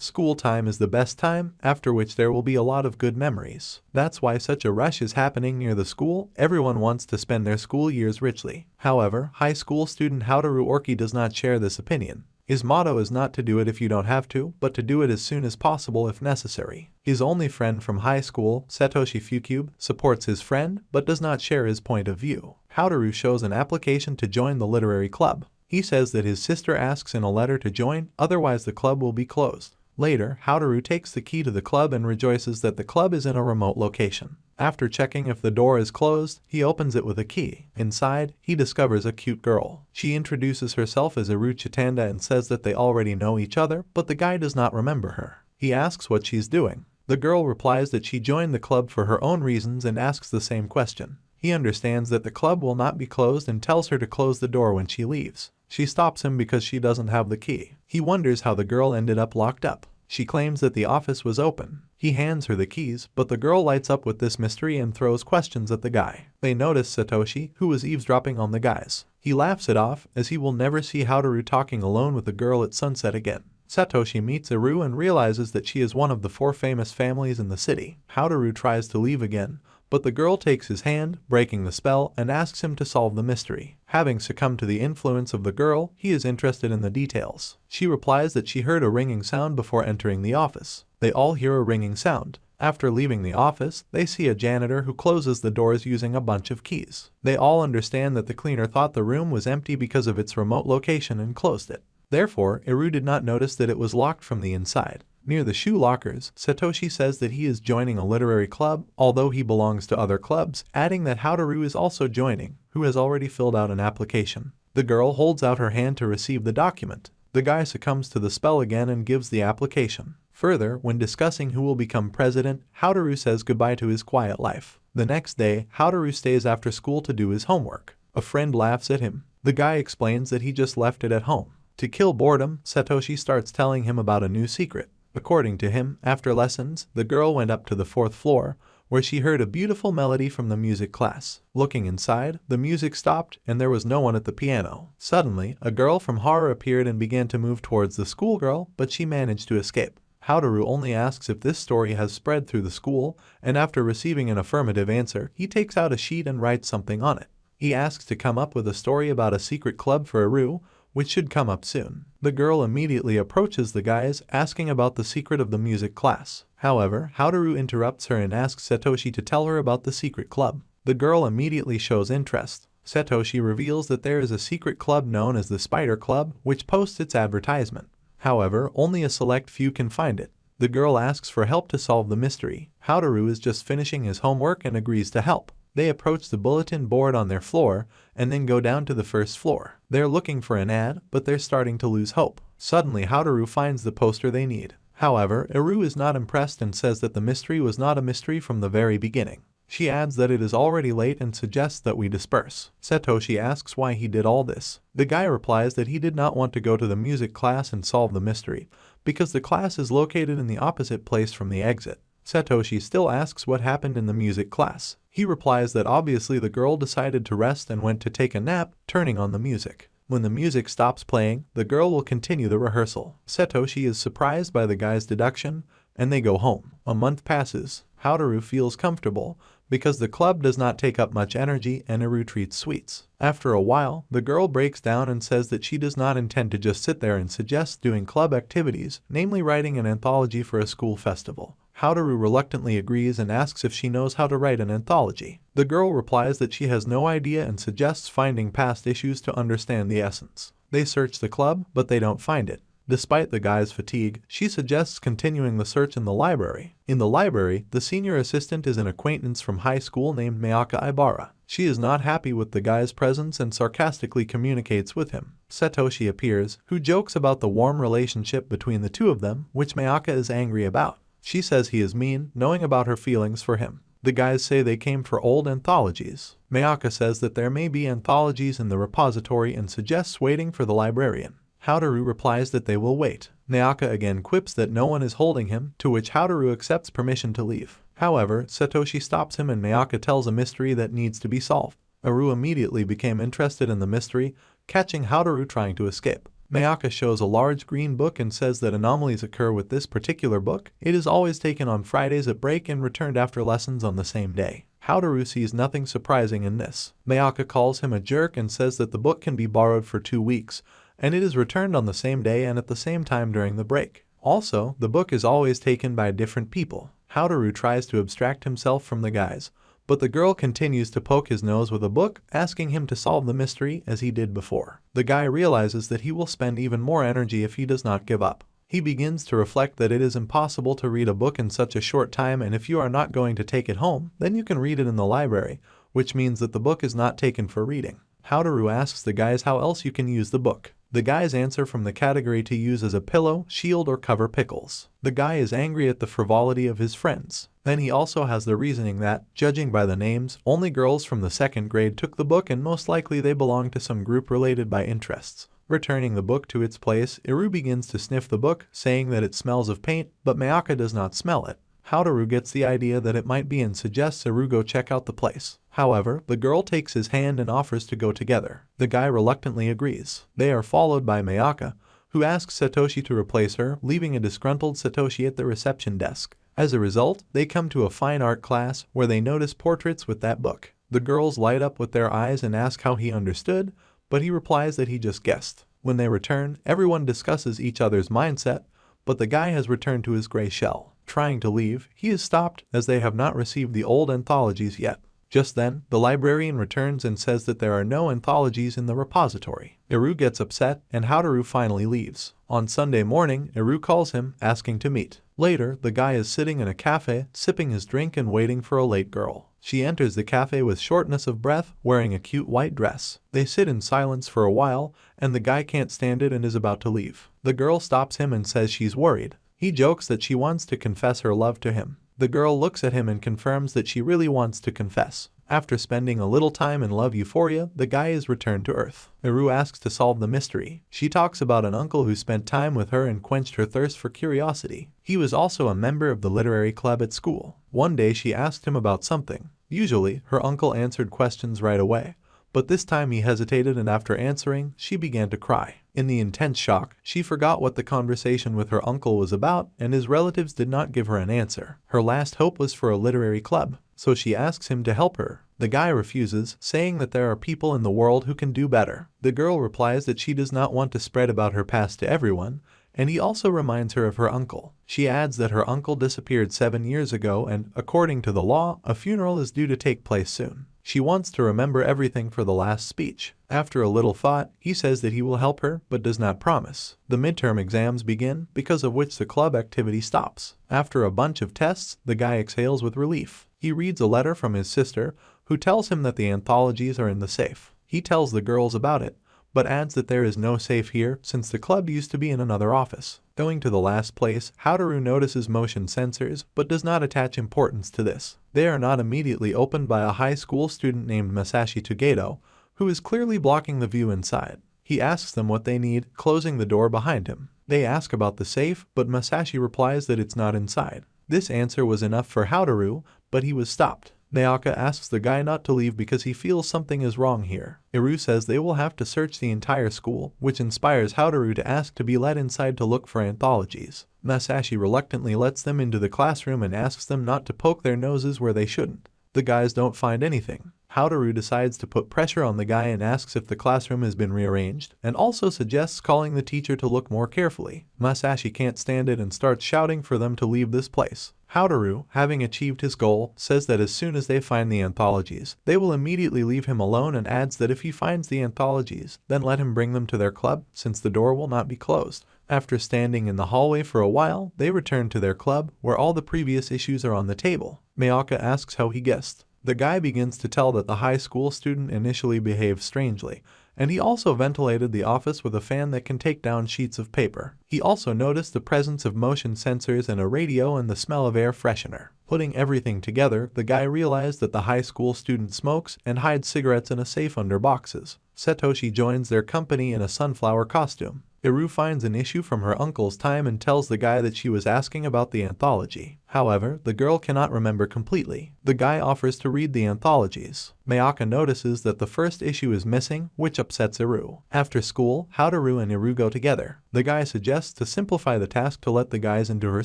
School time is the best time, after which there will be a lot of good memories. That's why such a rush is happening near the school. Everyone wants to spend their school years richly. However, high school student Hotaro Oreki does not share this opinion. His motto is not to do it if you don't have to, but to do it as soon as possible if necessary. His only friend from high school, Satoshi Fukube, supports his friend, but does not share his point of view. Hotaro shows an application to join the literary club. He says that his sister asks in a letter to join, otherwise the club will be closed. Later, Hotaro takes the key to the club and rejoices that the club is in a remote location. After checking if the door is closed, he opens it with a key. Inside, he discovers a cute girl. She introduces herself as Era Chitanda and says that they already know each other, but the guy does not remember her. He asks what she's doing. The girl replies that she joined the club for her own reasons and asks the same question. He understands that the club will not be closed and tells her to close the door when she leaves. She stops him because she doesn't have the key. He wonders how the girl ended up locked up. She claims that the office was open. He hands her the keys, but the girl lights up with this mystery and throws questions at the guy. They notice Satoshi, who is eavesdropping on the guys. He laughs it off, as he will never see Hotaro talking alone with the girl at sunset again. Satoshi meets Eru and realizes that she is one of the 4 famous families in the city. Hotaro tries to leave again, but the girl takes his hand, breaking the spell, and asks him to solve the mystery. Having succumbed to the influence of the girl, he is interested in the details. She replies that she heard a ringing sound before entering the office. They all hear a ringing sound. After leaving the office, they see a janitor who closes the doors using a bunch of keys. They all understand that the cleaner thought the room was empty because of its remote location and closed it. Therefore, Eru did not notice that it was locked from the inside. Near the shoe lockers, Satoshi says that he is joining a literary club, although he belongs to other clubs, adding that Hotaro is also joining, who has already filled out an application. The girl holds out her hand to receive the document. The guy succumbs to the spell again and gives the application. Further, when discussing who will become president, Hotaro says goodbye to his quiet life. The next day, Hotaro stays after school to do his homework. A friend laughs at him. The guy explains that he just left it at home. To kill boredom, Satoshi starts telling him about a new secret. According to him, after lessons, the girl went up to the 4th floor, where she heard a beautiful melody from the music class. Looking inside, the music stopped and there was no one at the piano. Suddenly, a girl from horror appeared and began to move towards the schoolgirl, but she managed to escape. Hotaro only asks if this story has spread through the school, and after receiving an affirmative answer, he takes out a sheet and writes something on it. He asks to come up with a story about a secret club for Eru, which should come up soon. The girl immediately approaches the guys, asking about the secret of the music class. However, Hotaro interrupts her and asks Satoshi to tell her about the secret club. The girl immediately shows interest. Satoshi reveals that there is a secret club known as the Spider Club, which posts its advertisement. However, only a select few can find it. The girl asks for help to solve the mystery. Hotaro is just finishing his homework and agrees to help. They approach the bulletin board on their floor and then go down to the 1st floor. They're looking for an ad, but they're starting to lose hope. Suddenly, Hotaro finds the poster they need. However, Eru is not impressed and says that the mystery was not a mystery from the very beginning. She adds that it is already late and suggests that we disperse. Satoshi asks why he did all this. The guy replies that he did not want to go to the music class and solve the mystery, because the class is located in the opposite place from the exit. Satoshi still asks what happened in the music class. He replies that obviously the girl decided to rest and went to take a nap, turning on the music. When the music stops playing, the girl will continue the rehearsal. Satoshi is surprised by the guy's deduction, and they go home. A month passes. Hotaro feels comfortable, because the club does not take up much energy and Eru treats sweets. After a while, the girl breaks down and says that she does not intend to just sit there and suggests doing club activities, namely writing an anthology for a school festival. Hotaro reluctantly agrees and asks if she knows how to write an anthology. The girl replies that she has no idea and suggests finding past issues to understand the essence. They search the club, but they don't find it. Despite the guy's fatigue, she suggests continuing the search in the library. In the library, the senior assistant is an acquaintance from high school named Mayaka Ibara. She is not happy with the guy's presence and sarcastically communicates with him. Satoshi appears, who jokes about the warm relationship between the two of them, which Mayaka is angry about. She says he is mean, knowing about her feelings for him. The guys say they came for old anthologies. Mayaka says that there may be anthologies in the repository and suggests waiting for the librarian. Hotaro replies that they will wait. Mayaka again quips that no one is holding him, to which Hotaro accepts permission to leave. However, Satoshi stops him and Mayaka tells a mystery that needs to be solved. Eru immediately became interested in the mystery, catching Hotaro trying to escape. Mayaka shows a large green book and says that anomalies occur with this particular book. It is always taken on Fridays at break and returned after lessons on the same day. Hotaro sees nothing surprising in this. Mayaka calls him a jerk and says that the book can be borrowed for 2 weeks, and it is returned on the same day and at the same time during the break. Also, the book is always taken by different people. Hotaro tries to abstract himself from the guys, but the girl continues to poke his nose with a book, asking him to solve the mystery as he did before. The guy realizes that he will spend even more energy if he does not give up. He begins to reflect that it is impossible to read a book in such a short time, and if you are not going to take it home, then you can read it in the library, which means that the book is not taken for reading. Hotaro asks the guys how else you can use the book. The guys answer from the category to use as a pillow, shield, or cover pickles. The guy is angry at the frivolity of his friends. Then he also has the reasoning that, judging by the names, only girls from the 2nd grade took the book and most likely they belong to some group related by interests. Returning the book to its place, Eru begins to sniff the book, saying that it smells of paint, but Mayaka does not smell it. Hotaro gets the idea that it might be and suggests Eru go check out the place. However, the girl takes his hand and offers to go together. The guy reluctantly agrees. They are followed by Mayaka, who asks Satoshi to replace her, leaving a disgruntled Satoshi at the reception desk. As a result, they come to a fine art class where they notice portraits with that book. The girls light up with their eyes and ask how he understood, but he replies that he just guessed. When they return, everyone discusses each other's mindset, but the guy has returned to his gray shell. Trying to leave, he is stopped as they have not received the old anthologies yet. Just then, the librarian returns and says that there are no anthologies in the repository. Eru gets upset, and Hotaro finally leaves. On Sunday morning, Eru calls him, asking to meet. Later, the guy is sitting in a cafe, sipping his drink and waiting for a late girl. She enters the cafe with shortness of breath, wearing a cute white dress. They sit in silence for a while, and the guy can't stand it and is about to leave. The girl stops him and says she's worried. He jokes that she wants to confess her love to him. The girl looks at him and confirms that she really wants to confess. After spending a little time in love euphoria, the guy is returned to Earth. Eru asks to solve the mystery. She talks about an uncle who spent time with her and quenched her thirst for curiosity. He was also a member of the literary club at school. One day she asked him about something. Usually, her uncle answered questions right away, but this time he hesitated, and after answering, she began to cry. In the intense shock, she forgot what the conversation with her uncle was about, and his relatives did not give her an answer. Her last hope was for a literary club, so she asks him to help her. The guy refuses, saying that there are people in the world who can do better. The girl replies that she does not want to spread about her past to everyone, and he also reminds her of her uncle. She adds that her uncle disappeared 7 years ago and, according to the law, a funeral is due to take place soon. She wants to remember everything for the last speech. After a little thought, he says that he will help her, but does not promise. The midterm exams begin, because of which the club activity stops. After a bunch of tests, the guy exhales with relief. He reads a letter from his sister, who tells him that the anthologies are in the safe. He tells the girls about it, but adds that there is no safe here since the club used to be in another office. Going to the last place, Hotaro notices motion sensors, but does not attach importance to this. They are not immediately opened by a high school student named Masashi Togeto, who is clearly blocking the view inside. He asks them what they need, closing the door behind him. They ask about the safe, but Masashi replies that it's not inside. This answer was enough for Hotaro, but he was stopped. Mayaka asks the guy not to leave because he feels something is wrong here. Eru says they will have to search the entire school, which inspires Hotaro to ask to be let inside to look for anthologies. Masashi reluctantly lets them into the classroom and asks them not to poke their noses where they shouldn't. The guys don't find anything. Hotaro decides to put pressure on the guy and asks if the classroom has been rearranged, and also suggests calling the teacher to look more carefully. Masashi can't stand it and starts shouting for them to leave this place. Hotaro, having achieved his goal, says that as soon as they find the anthologies, they will immediately leave him alone, and adds that if he finds the anthologies, then let him bring them to their club, since the door will not be closed. After standing in the hallway for a while, they return to their club, where all the previous issues are on the table. Mayaka asks how he guessed. The guy begins to tell that the high school student initially behaved strangely, and he also ventilated the office with a fan that can take down sheets of paper. He also noticed the presence of motion sensors and a radio and the smell of air freshener. Putting everything together, the guy realized that the high school student smokes and hides cigarettes in a safe under boxes. Satoshi joins their company in a sunflower costume. Eru finds an issue from her uncle's time and tells the guy that she was asking about the anthology. However, the girl cannot remember completely. The guy offers to read the anthologies. Mayaka notices that the first issue is missing, which upsets Eru. After school, Hotaro and Eru go together. The guy suggests to simplify the task to let the guys into her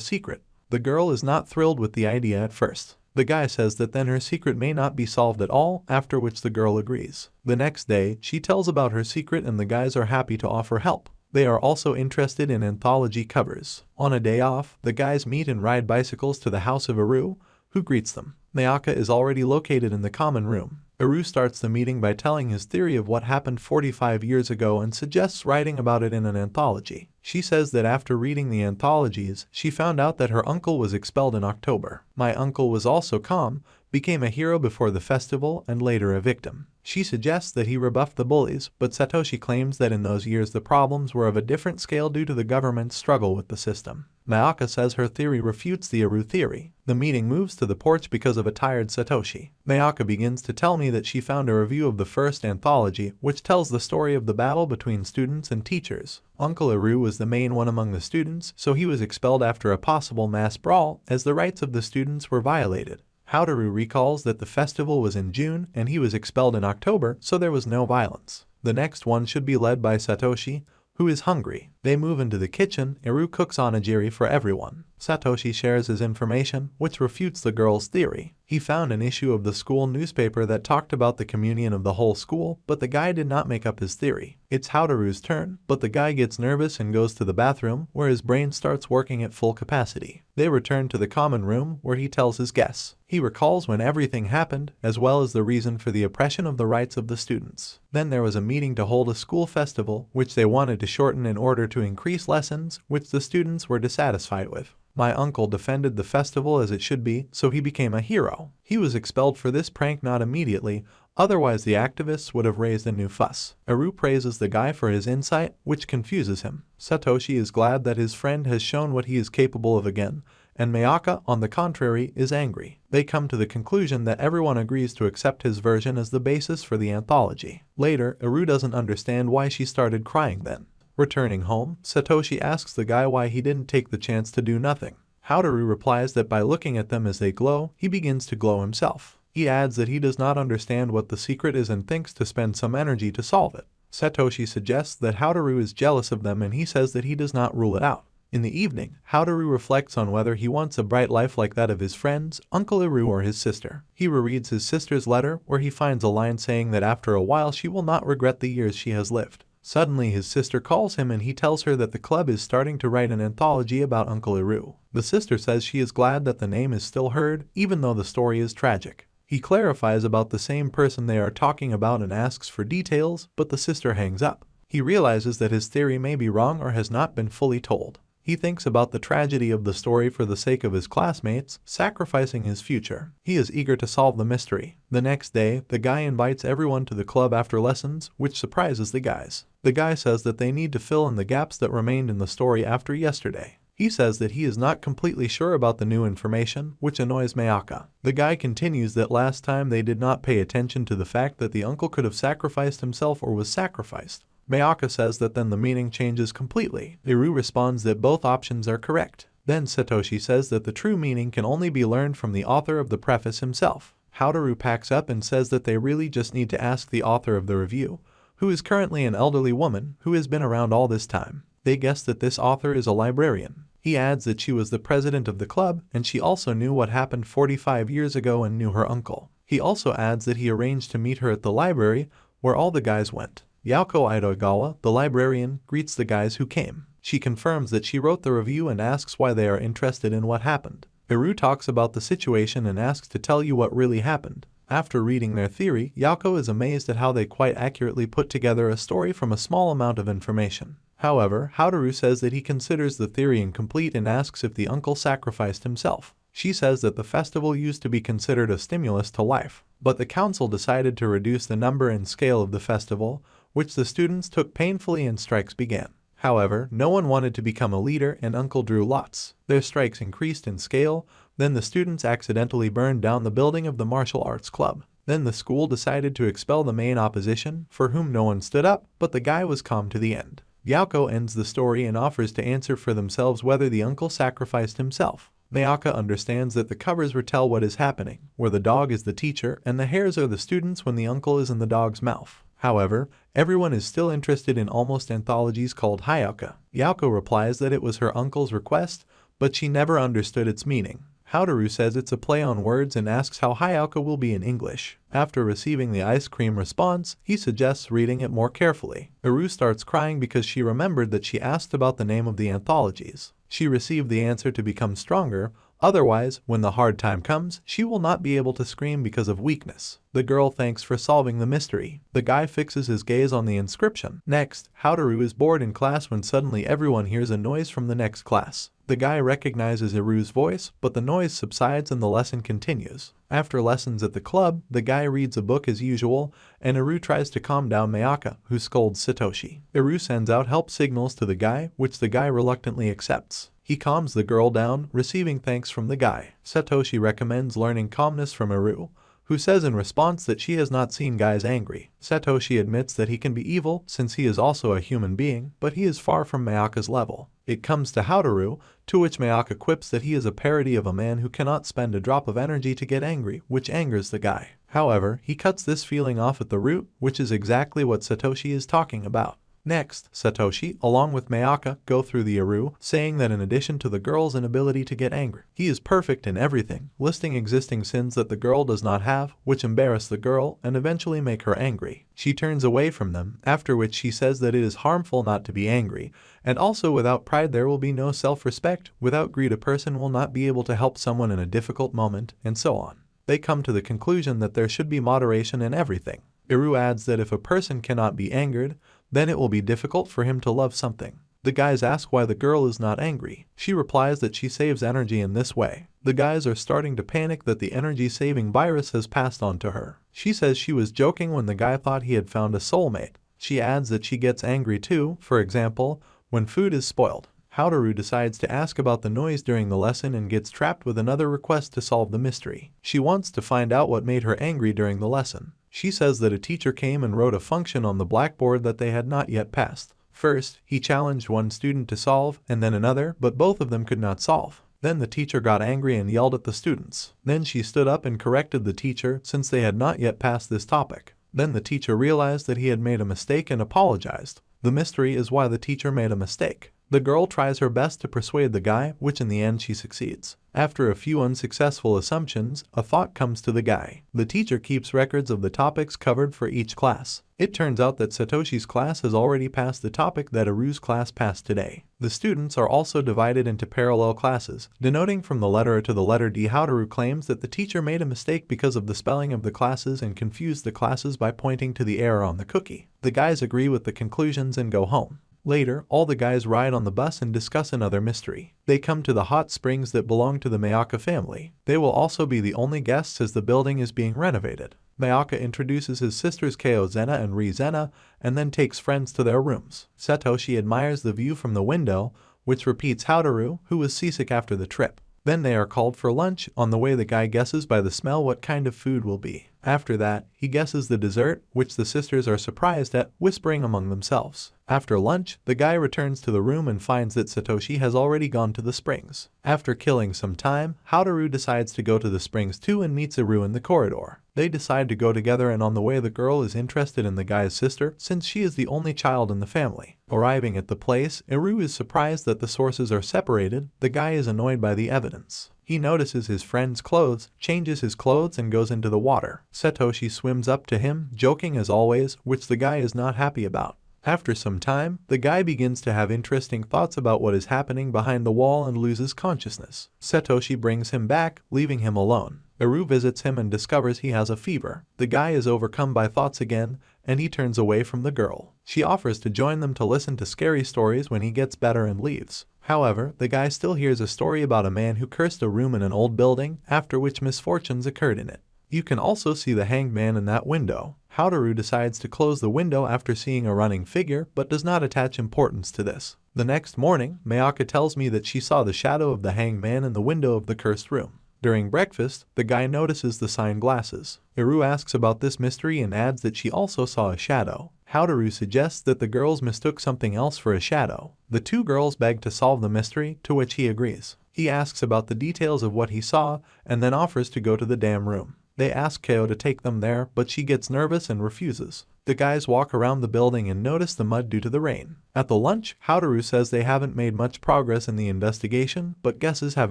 secret. The girl is not thrilled with the idea at first. The guy says that then her secret may not be solved at all, after which the girl agrees. The next day, she tells about her secret and the guys are happy to offer help. They are also interested in anthology covers. On a day off, the guys meet and ride bicycles to the house of Eru, who greets them. Mayaka is already located in the common room. Eru starts the meeting by telling his theory of what happened 45 years ago and suggests writing about it in an anthology. She says that after reading the anthologies, she found out that her uncle was expelled in October. My uncle was also calm, became a hero before the festival, and later a victim. She suggests that he rebuffed the bullies, but Satoshi claims that in those years the problems were of a different scale due to the government's struggle with the system. Mayaka says her theory refutes the Eru theory. The meeting moves to the porch because of a tired Satoshi. Mayaka begins to tell me that she found a review of the first anthology, which tells the story of the battle between students and teachers. Uncle Eru was the main one among the students, so he was expelled after a possible mass brawl, as the rights of the students were violated. Hotaro recalls that the festival was in June and he was expelled in October, so there was no violence. The next one should be led by Satoshi, who is hungry. They move into the kitchen. Eru cooks onigiri for everyone. Satoshi shares his information, which refutes the girl's theory. He found an issue of the school newspaper that talked about the communion of the whole school, but the guy did not make up his theory. It's Hotaru's turn, but the guy gets nervous and goes to the bathroom, where his brain starts working at full capacity. They return to the common room, where he tells his guests. He recalls when everything happened, as well as the reason for the oppression of the rights of the students. Then there was a meeting to hold a school festival, which they wanted to shorten in order to increase lessons, which the students were dissatisfied with. My uncle defended the festival as it should be, so he became a hero. He was expelled for this prank not immediately, otherwise the activists would have raised a new fuss. Eru praises the guy for his insight, which confuses him. Satoshi is glad that his friend has shown what he is capable of again, and Mayaka, on the contrary, is angry. They come to the conclusion that everyone agrees to accept his version as the basis for the anthology. Later, Eru doesn't understand why she started crying then. Returning home, Satoshi asks the guy why he didn't take the chance to do nothing. Hotaro replies that by looking at them as they glow, he begins to glow himself. He adds that he does not understand what the secret is and thinks to spend some energy to solve it. Satoshi suggests that Hotaro is jealous of them and he says that he does not rule it out. In the evening, Hotaro reflects on whether he wants a bright life like that of his friends, Uncle Eru or his sister. He rereads his sister's letter, where he finds a line saying that after a while she will not regret the years she has lived. Suddenly his sister calls him and he tells her that the club is starting to write an anthology about Uncle Eru. The sister says she is glad that the name is still heard, even though the story is tragic. He clarifies about the same person they are talking about and asks for details, but the sister hangs up. He realizes that his theory may be wrong or has not been fully told. He thinks about the tragedy of the story for the sake of his classmates, sacrificing his future. He is eager to solve the mystery. The next day, the guy invites everyone to the club after lessons, which surprises the guys. The guy says that they need to fill in the gaps that remained in the story after yesterday. He says that he is not completely sure about the new information, which annoys Mayaka. The guy continues that last time they did not pay attention to the fact that the uncle could have sacrificed himself or was sacrificed. Mayaka says that then the meaning changes completely. Eru responds that both options are correct. Then Satoshi says that the true meaning can only be learned from the author of the preface himself. Hotaro packs up and says that they really just need to ask the author of the review, who is currently an elderly woman who has been around all this time. They guess that this author is a librarian. He adds that she was the president of the club and she also knew what happened 45 years ago and knew her uncle. He also adds that he arranged to meet her at the library, where all the guys went. Hyouka Anidawg, the librarian, greets the guys who came. She confirms that she wrote the review and asks why they are interested in what happened. Eru talks about the situation and asks to tell you what really happened. After reading their theory, Hyouka is amazed at how they quite accurately put together a story from a small amount of information. However, Hotaro says that he considers the theory incomplete and asks if the uncle sacrificed himself. She says that the festival used to be considered a stimulus to life, but the council decided to reduce the number and scale of the festival, which the students took painfully and strikes began. However, no one wanted to become a leader and Uncle drew lots. Their strikes increased in scale, then the students accidentally burned down the building of the martial arts club. Then the school decided to expel the main opposition, for whom no one stood up, but the guy was calm to the end. Hyouka ends the story and offers to answer for themselves whether the uncle sacrificed himself. Mayaka understands that the covers retell what is happening, where the dog is the teacher and the hairs are the students when the uncle is in the dog's mouth. However, everyone is still interested in almost anthologies called Hyouka. Hyouka replies that it was her uncle's request, but she never understood its meaning. Hotaro says it's a play on words and asks how Hyouka will be in English. After receiving the ice cream response, he suggests reading it more carefully. Eru starts crying because she remembered that she asked about the name of the anthologies. She received the answer to become stronger, otherwise, when the hard time comes, she will not be able to scream because of weakness. The girl thanks for solving the mystery. The guy fixes his gaze on the inscription. Next, Hotaro is bored in class when suddenly everyone hears a noise from the next class. The guy recognizes Iru's voice, but the noise subsides and the lesson continues. After lessons at the club, the guy reads a book as usual, and Eru tries to calm down Mayaka, who scolds Satoshi. Eru sends out help signals to the guy, which the guy reluctantly accepts. He calms the girl down, receiving thanks from the guy. Satoshi recommends learning calmness from Eru, who says in response that she has not seen guys angry. Satoshi admits that he can be evil since he is also a human being, but he is far from Mayaka's level. It comes to Hotaro, to which Mayaka quips that he is a parody of a man who cannot spend a drop of energy to get angry, which angers the guy. However, he cuts this feeling off at the root, which is exactly what Satoshi is talking about. Next, Satoshi, along with Mayaka, go through the Eru, saying that in addition to the girl's inability to get angry, he is perfect in everything, listing existing sins that the girl does not have, which embarrass the girl and eventually make her angry. She turns away from them, after which she says that it is harmful not to be angry, and also without pride there will be no self-respect, without greed a person will not be able to help someone in a difficult moment, and so on. They come to the conclusion that there should be moderation in everything. Eru adds that if a person cannot be angered, then it will be difficult for him to love something. The guys ask why the girl is not angry. She replies that she saves energy in this way. The guys are starting to panic that the energy-saving virus has passed on to her. She says she was joking when the guy thought he had found a soulmate. She adds that she gets angry too, for example, when food is spoiled. Hotaro decides to ask about the noise during the lesson and gets trapped with another request to solve the mystery. She wants to find out what made her angry during the lesson. She says that a teacher came and wrote a function on the blackboard that they had not yet passed. First, he challenged one student to solve, and then another, but both of them could not solve. Then the teacher got angry and yelled at the students. Then she stood up and corrected the teacher since they had not yet passed this topic. Then the teacher realized that he had made a mistake and apologized. The mystery is why the teacher made a mistake. The girl tries her best to persuade the guy, which in the end she succeeds. After a few unsuccessful assumptions, a thought comes to the guy. The teacher keeps records of the topics covered for each class. It turns out that Satoshi's class has already passed the topic that Iru's class passed today. The students are also divided into parallel classes, denoting from the letter A to the letter D. Hotaro claims that the teacher made a mistake because of the spelling of the classes and confused the classes by pointing to the error on the cookie. The guys agree with the conclusions and go home. Later, all the guys ride on the bus and discuss another mystery. They come to the hot springs that belong to the Mayaka family. They will also be the only guests as the building is being renovated. Mayaka introduces his sisters Keo Zena and Ri Zena, and then takes friends to their rooms. Satoshi admires the view from the window, which repeats Hotaro, who was seasick after the trip. Then they are called for lunch. On the way the guy guesses by the smell what kind of food will be. After that, he guesses the dessert, which the sisters are surprised at, whispering among themselves. After lunch, the guy returns to the room and finds that Satoshi has already gone to the springs. After killing some time, Hotaro decides to go to the springs too and meets Eru in the corridor. They decide to go together, and on the way the girl is interested in the guy's sister since she is the only child in the family. Arriving at the place, Eru is surprised that the sources are separated. The guy is annoyed by the evidence. He notices his friend's clothes, changes his clothes and goes into the water. Satoshi swims up to him, joking as always, which the guy is not happy about. After some time, the guy begins to have interesting thoughts about what is happening behind the wall and loses consciousness. Satoshi brings him back, leaving him alone. Eru visits him and discovers he has a fever. The guy is overcome by thoughts again, and he turns away from the girl. She offers to join them to listen to scary stories when he gets better and leaves. However, the guy still hears a story about a man who cursed a room in an old building, after which misfortunes occurred in it. You can also see the hanged man in that window. Hotaro decides to close the window after seeing a running figure, but does not attach importance to this. The next morning, Mayaka tells me that she saw the shadow of the hanged man in the window of the cursed room. During breakfast, the guy notices the sign glasses. Eru asks about this mystery and adds that she also saw a shadow. Hotaro suggests that the girls mistook something else for a shadow. The two girls beg to solve the mystery, to which he agrees. He asks about the details of what he saw and then offers to go to the damn room. They ask Kyo to take them there, but she gets nervous and refuses. The guys walk around the building and notice the mud due to the rain. At the lunch, Hotaro says they haven't made much progress in the investigation, but guesses have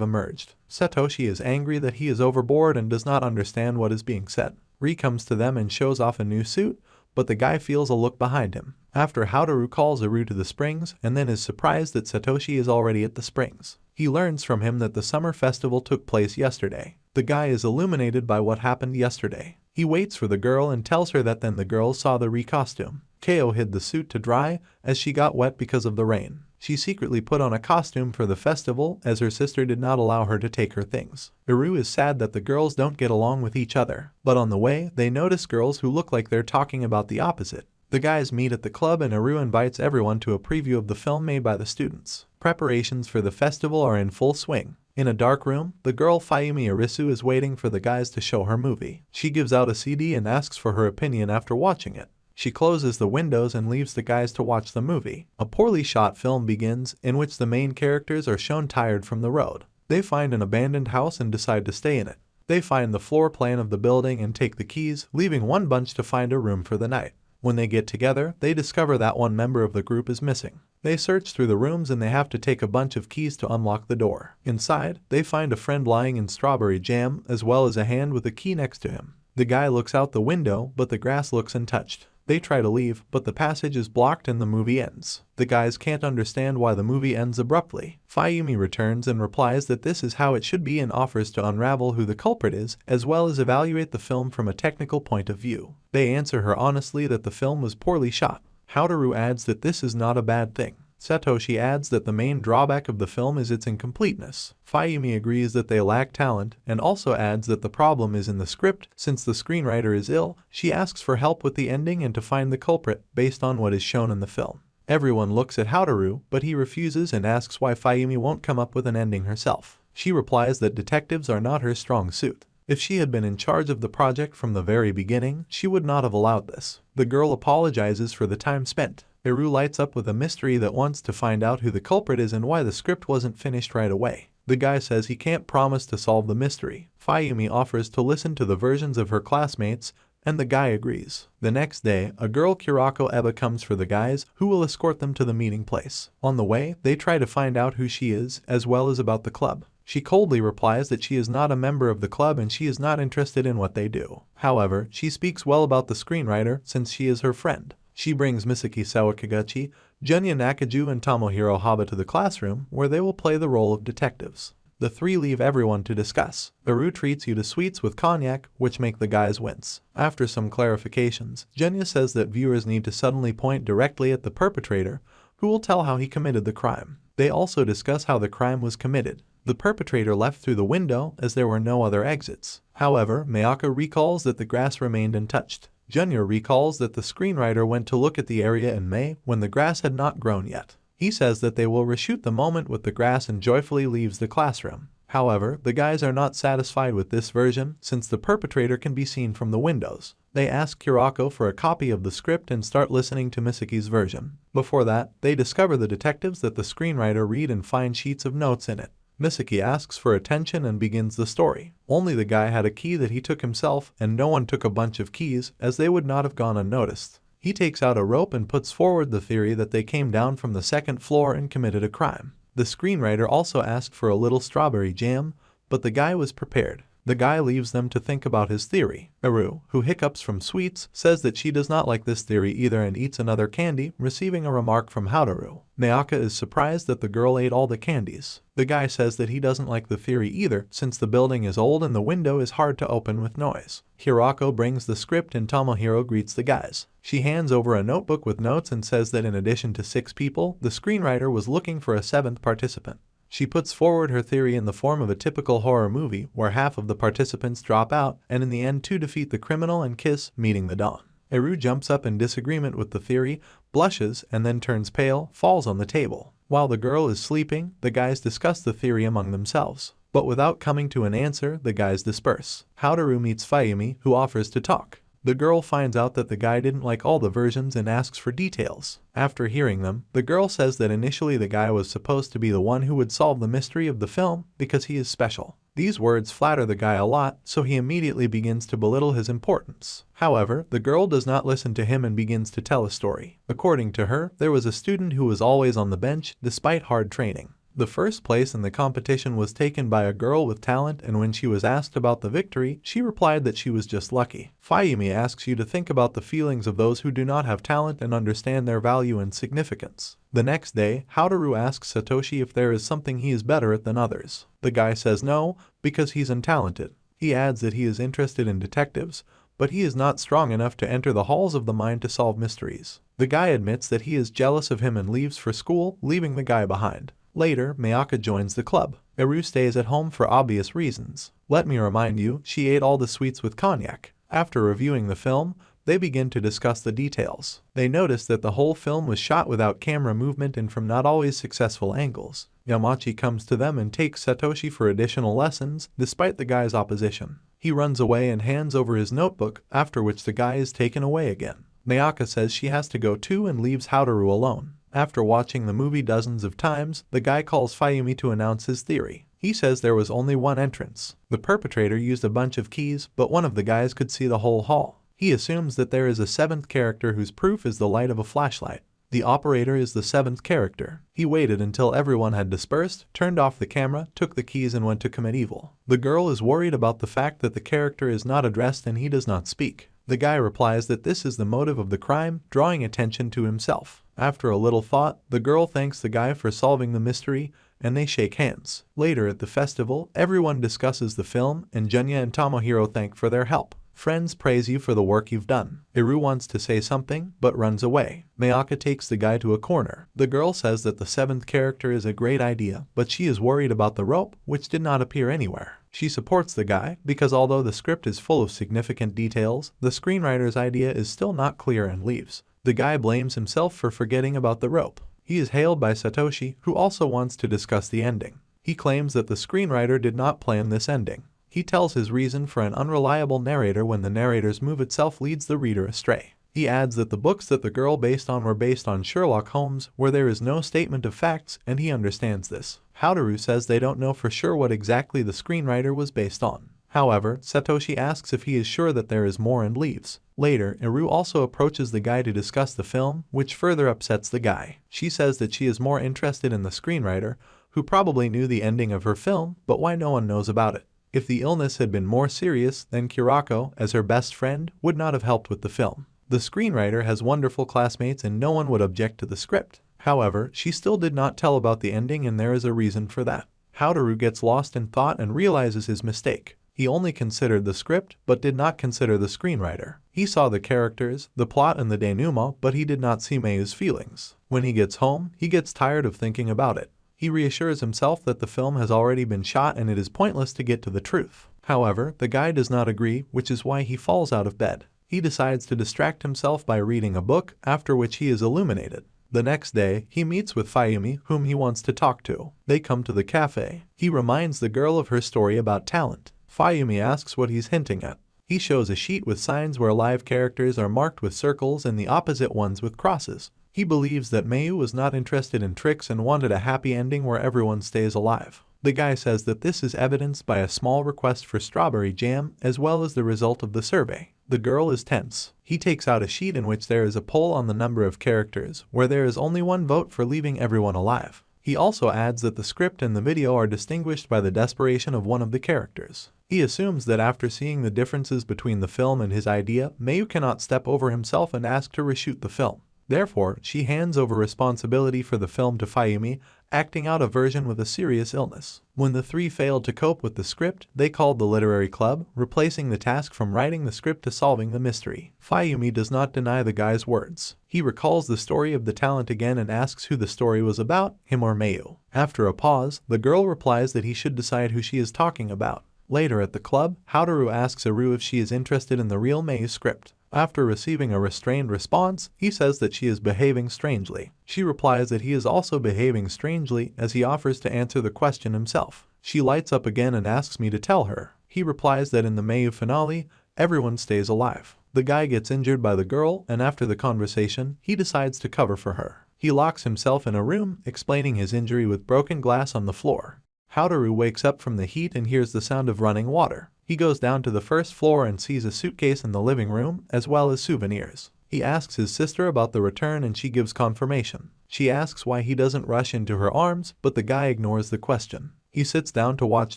emerged. Satoshi is angry that he is overboard and does not understand what is being said. Ri comes to them and shows off a new suit, but the guy feels a look behind him. After Hotaro calls Eru to the springs and then is surprised that Satoshi is already at the springs. He learns from him that the summer festival took place yesterday. The guy is illuminated by what happened yesterday. He waits for the girl and tells her that then the girls saw the Ri costume. Kyo hid the suit to dry as she got wet because of the rain. She secretly put on a costume for the festival as her sister did not allow her to take her things. Eru is sad that the girls don't get along with each other, but on the way, they notice girls who look like they're talking about the opposite. The guys meet at the club and Eru invites everyone to a preview of the film made by the students. Preparations for the festival are in full swing. In a dark room, the girl Fayumi Arisu is waiting for the guys to show her movie. She gives out a CD and asks for her opinion after watching it. She closes the windows and leaves the guys to watch the movie. A poorly shot film begins, in which the main characters are shown tired from the road. They find an abandoned house and decide to stay in it. They find the floor plan of the building and take the keys, leaving one bunch to find a room for the night. When they get together, they discover that one member of the group is missing. They search through the rooms and they have to take a bunch of keys to unlock the door. Inside, they find a friend lying in strawberry jam, as well as a hand with a key next to him. The guy looks out the window, but the grass looks untouched. They try to leave, but the passage is blocked and the movie ends. The guys can't understand why the movie ends abruptly. Fayumi returns and replies that this is how it should be and offers to unravel who the culprit is, as well as evaluate the film from a technical point of view. They answer her honestly that the film was poorly shot. Hotaro adds that this is not a bad thing. Satoshi adds that the main drawback of the film is its incompleteness. Fayumi agrees that they lack talent and also adds that the problem is in the script. Since the screenwriter is ill, she asks for help with the ending and to find the culprit based on what is shown in the film. Everyone looks at Hotaro, but he refuses and asks why Fayumi won't come up with an ending herself. She replies that detectives are not her strong suit. If she had been in charge of the project from the very beginning, she would not have allowed this. The girl apologizes for the time spent. Eru lights up with a mystery that wants to find out who the culprit is and why the script wasn't finished right away. The guy says he can't promise to solve the mystery. Fayumi offers to listen to the versions of her classmates, and the guy agrees. The next day, a girl Kurako Eba comes for the guys, who will escort them to the meeting place. On the way, they try to find out who she is, as well as about the club. She coldly replies that she is not a member of the club and she is not interested in what they do. However, she speaks well about the screenwriter since she is her friend. She brings Misaki Sawakaguchi, Junya Nakaju and Tomohiro Haba to the classroom, where they will play the role of detectives. The three leave everyone to discuss. Eru treats you to sweets with cognac, which make the guys wince. After some clarifications, Junya says that viewers need to suddenly point directly at the perpetrator, who will tell how he committed the crime. They also discuss how the crime was committed. The perpetrator left through the window as there were no other exits. However, Mayaka recalls that the grass remained untouched. Junya recalls that the screenwriter went to look at the area in May when the grass had not grown yet. He says that they will reshoot the moment with the grass and joyfully leaves the classroom. However, the guys are not satisfied with this version since the perpetrator can be seen from the windows. They ask Kurako for a copy of the script and start listening to Misaki's version. Before that, they discover the detectives that the screenwriter read and find sheets of notes in it. Misaki asks for attention and begins the story. Only the guy had a key that he took himself, and no one took a bunch of keys, as they would not have gone unnoticed. He takes out a rope and puts forward the theory that they came down from the second floor and committed a crime. The screenwriter also asked for a little strawberry jam, but the guy was prepared. The guy leaves them to think about his theory. Eru, who hiccups from sweets, says that she does not like this theory either and eats another candy, receiving a remark from Hotaro. Mayaka is surprised that the girl ate all the candies. The guy says that he doesn't like the theory either, since the building is old and the window is hard to open with noise. Hirako brings the script and Tomohiro greets the guys. She hands over a notebook with notes and says that in addition to 6 people, the screenwriter was looking for a 7th participant. She puts forward her theory in the form of a typical horror movie where half of the participants drop out and in the end 2 defeat the criminal and kiss, meeting the dawn. Eru jumps up in disagreement with the theory, blushes, and then turns pale, falls on the table. While the girl is sleeping, the guys discuss the theory among themselves. But without coming to an answer, the guys disperse. Hotaro meets Fayumi, who offers to talk. The girl finds out that the guy didn't like all the versions and asks for details. After hearing them, the girl says that initially the guy was supposed to be the one who would solve the mystery of the film because he is special. These words flatter the guy a lot, so he immediately begins to belittle his importance. However, the girl does not listen to him and begins to tell a story. According to her, there was a student who was always on the bench despite hard training. The first place in the competition was taken by a girl with talent, and when she was asked about the victory, she replied that she was just lucky. Fayumi asks you to think about the feelings of those who do not have talent and understand their value and significance. The next day, Hotaro asks Satoshi if there is something he is better at than others. The guy says no, because he's untalented. He adds that he is interested in detectives, but he is not strong enough to enter the halls of the mind to solve mysteries. The guy admits that he is jealous of him and leaves for school, leaving the guy behind. Later, Mayaka joins the club. Eru stays at home for obvious reasons. Let me remind you, she ate all the sweets with cognac. After reviewing the film, they begin to discuss the details. They notice that the whole film was shot without camera movement and from not always successful angles. Yamachi comes to them and takes Satoshi for additional lessons, despite the guy's opposition. He runs away and hands over his notebook, after which the guy is taken away again. Mayaka says she has to go too and leaves Hotaro alone. After watching the movie dozens of times, the guy calls Fayumi to announce his theory. He says there was only one entrance. The perpetrator used a bunch of keys, but one of the guys could see the whole hall. He assumes that there is a seventh character whose proof is the light of a flashlight. The operator is the seventh character. He waited until everyone had dispersed, turned off the camera, took the keys and went to commit evil. The girl is worried about the fact that the character is not addressed and he does not speak. The guy replies that this is the motive of the crime, drawing attention to himself. After a little thought, the girl thanks the guy for solving the mystery, and they shake hands. Later at the festival, everyone discusses the film, and Junya and Tomohiro thank for their help. Friends praise you for the work you've done. Eru wants to say something, but runs away. Mayaka takes the guy to a corner. The girl says that the seventh character is a great idea, but she is worried about the rope, which did not appear anywhere. She supports the guy, because although the script is full of significant details, the screenwriter's idea is still not clear and leaves. The guy blames himself for forgetting about the rope. He is hailed by Satoshi, who also wants to discuss the ending. He claims that the screenwriter did not plan this ending. He tells his reason for an unreliable narrator when the narrator's move itself leads the reader astray. He adds that the books that the girl based on were based on Sherlock Holmes, where there is no statement of facts, and he understands this. Hotaro says they don't know for sure what exactly the screenwriter was based on. However, Satoshi asks if he is sure that there is more and leaves. Later, Eru also approaches the guy to discuss the film, which further upsets the guy. She says that she is more interested in the screenwriter, who probably knew the ending of her film, but why no one knows about it. If the illness had been more serious, then Kurako, as her best friend, would not have helped with the film. The screenwriter has wonderful classmates and no one would object to the script. However, she still did not tell about the ending and there is a reason for that. Hotaro gets lost in thought and realizes his mistake. He only considered the script, but did not consider the screenwriter. He saw the characters, the plot and the denouement, but he did not see Mayu's feelings. When he gets home, he gets tired of thinking about it. He reassures himself that the film has already been shot and it is pointless to get to the truth. However, the guy does not agree, which is why he falls out of bed. He decides to distract himself by reading a book, after which he is illuminated. The next day, he meets with Fayumi, whom he wants to talk to. They come to the cafe. He reminds the girl of her story about talent. Fayumi asks what he's hinting at. He shows a sheet with signs where live characters are marked with circles and the opposite ones with crosses. He believes that Mayu was not interested in tricks and wanted a happy ending where everyone stays alive. The guy says that this is evidenced by a small request for strawberry jam as well as the result of the survey. The girl is tense. He takes out a sheet in which there is a poll on the number of characters, where there is only one vote for leaving everyone alive. He also adds that the script and the video are distinguished by the desperation of one of the characters. He assumes that after seeing the differences between the film and his idea, Mayu cannot step over himself and ask to reshoot the film. Therefore, she hands over responsibility for the film to Fayumi, acting out a version with a serious illness. When the three failed to cope with the script, they called the literary club, replacing the task from writing the script to solving the mystery. Fayumi does not deny the guy's words. He recalls the story of the talent again and asks who the story was about, him or Mayu. After a pause, the girl replies that he should decide who she is talking about. Later at the club, Hotaro asks Eru if she is interested in the real Mayu script. After receiving a restrained response, he says that she is behaving strangely. She replies that he is also behaving strangely as he offers to answer the question himself. She lights up again and asks me to tell her. He replies that in the Mayu finale, everyone stays alive. The guy gets injured by the girl, and after the conversation, he decides to cover for her. He locks himself in a room, explaining his injury with broken glass on the floor. Hotaro wakes up from the heat and hears the sound of running water. He goes down to the first floor and sees a suitcase in the living room, as well as souvenirs. He asks his sister about the return and she gives confirmation. She asks why he doesn't rush into her arms, but the guy ignores the question. He sits down to watch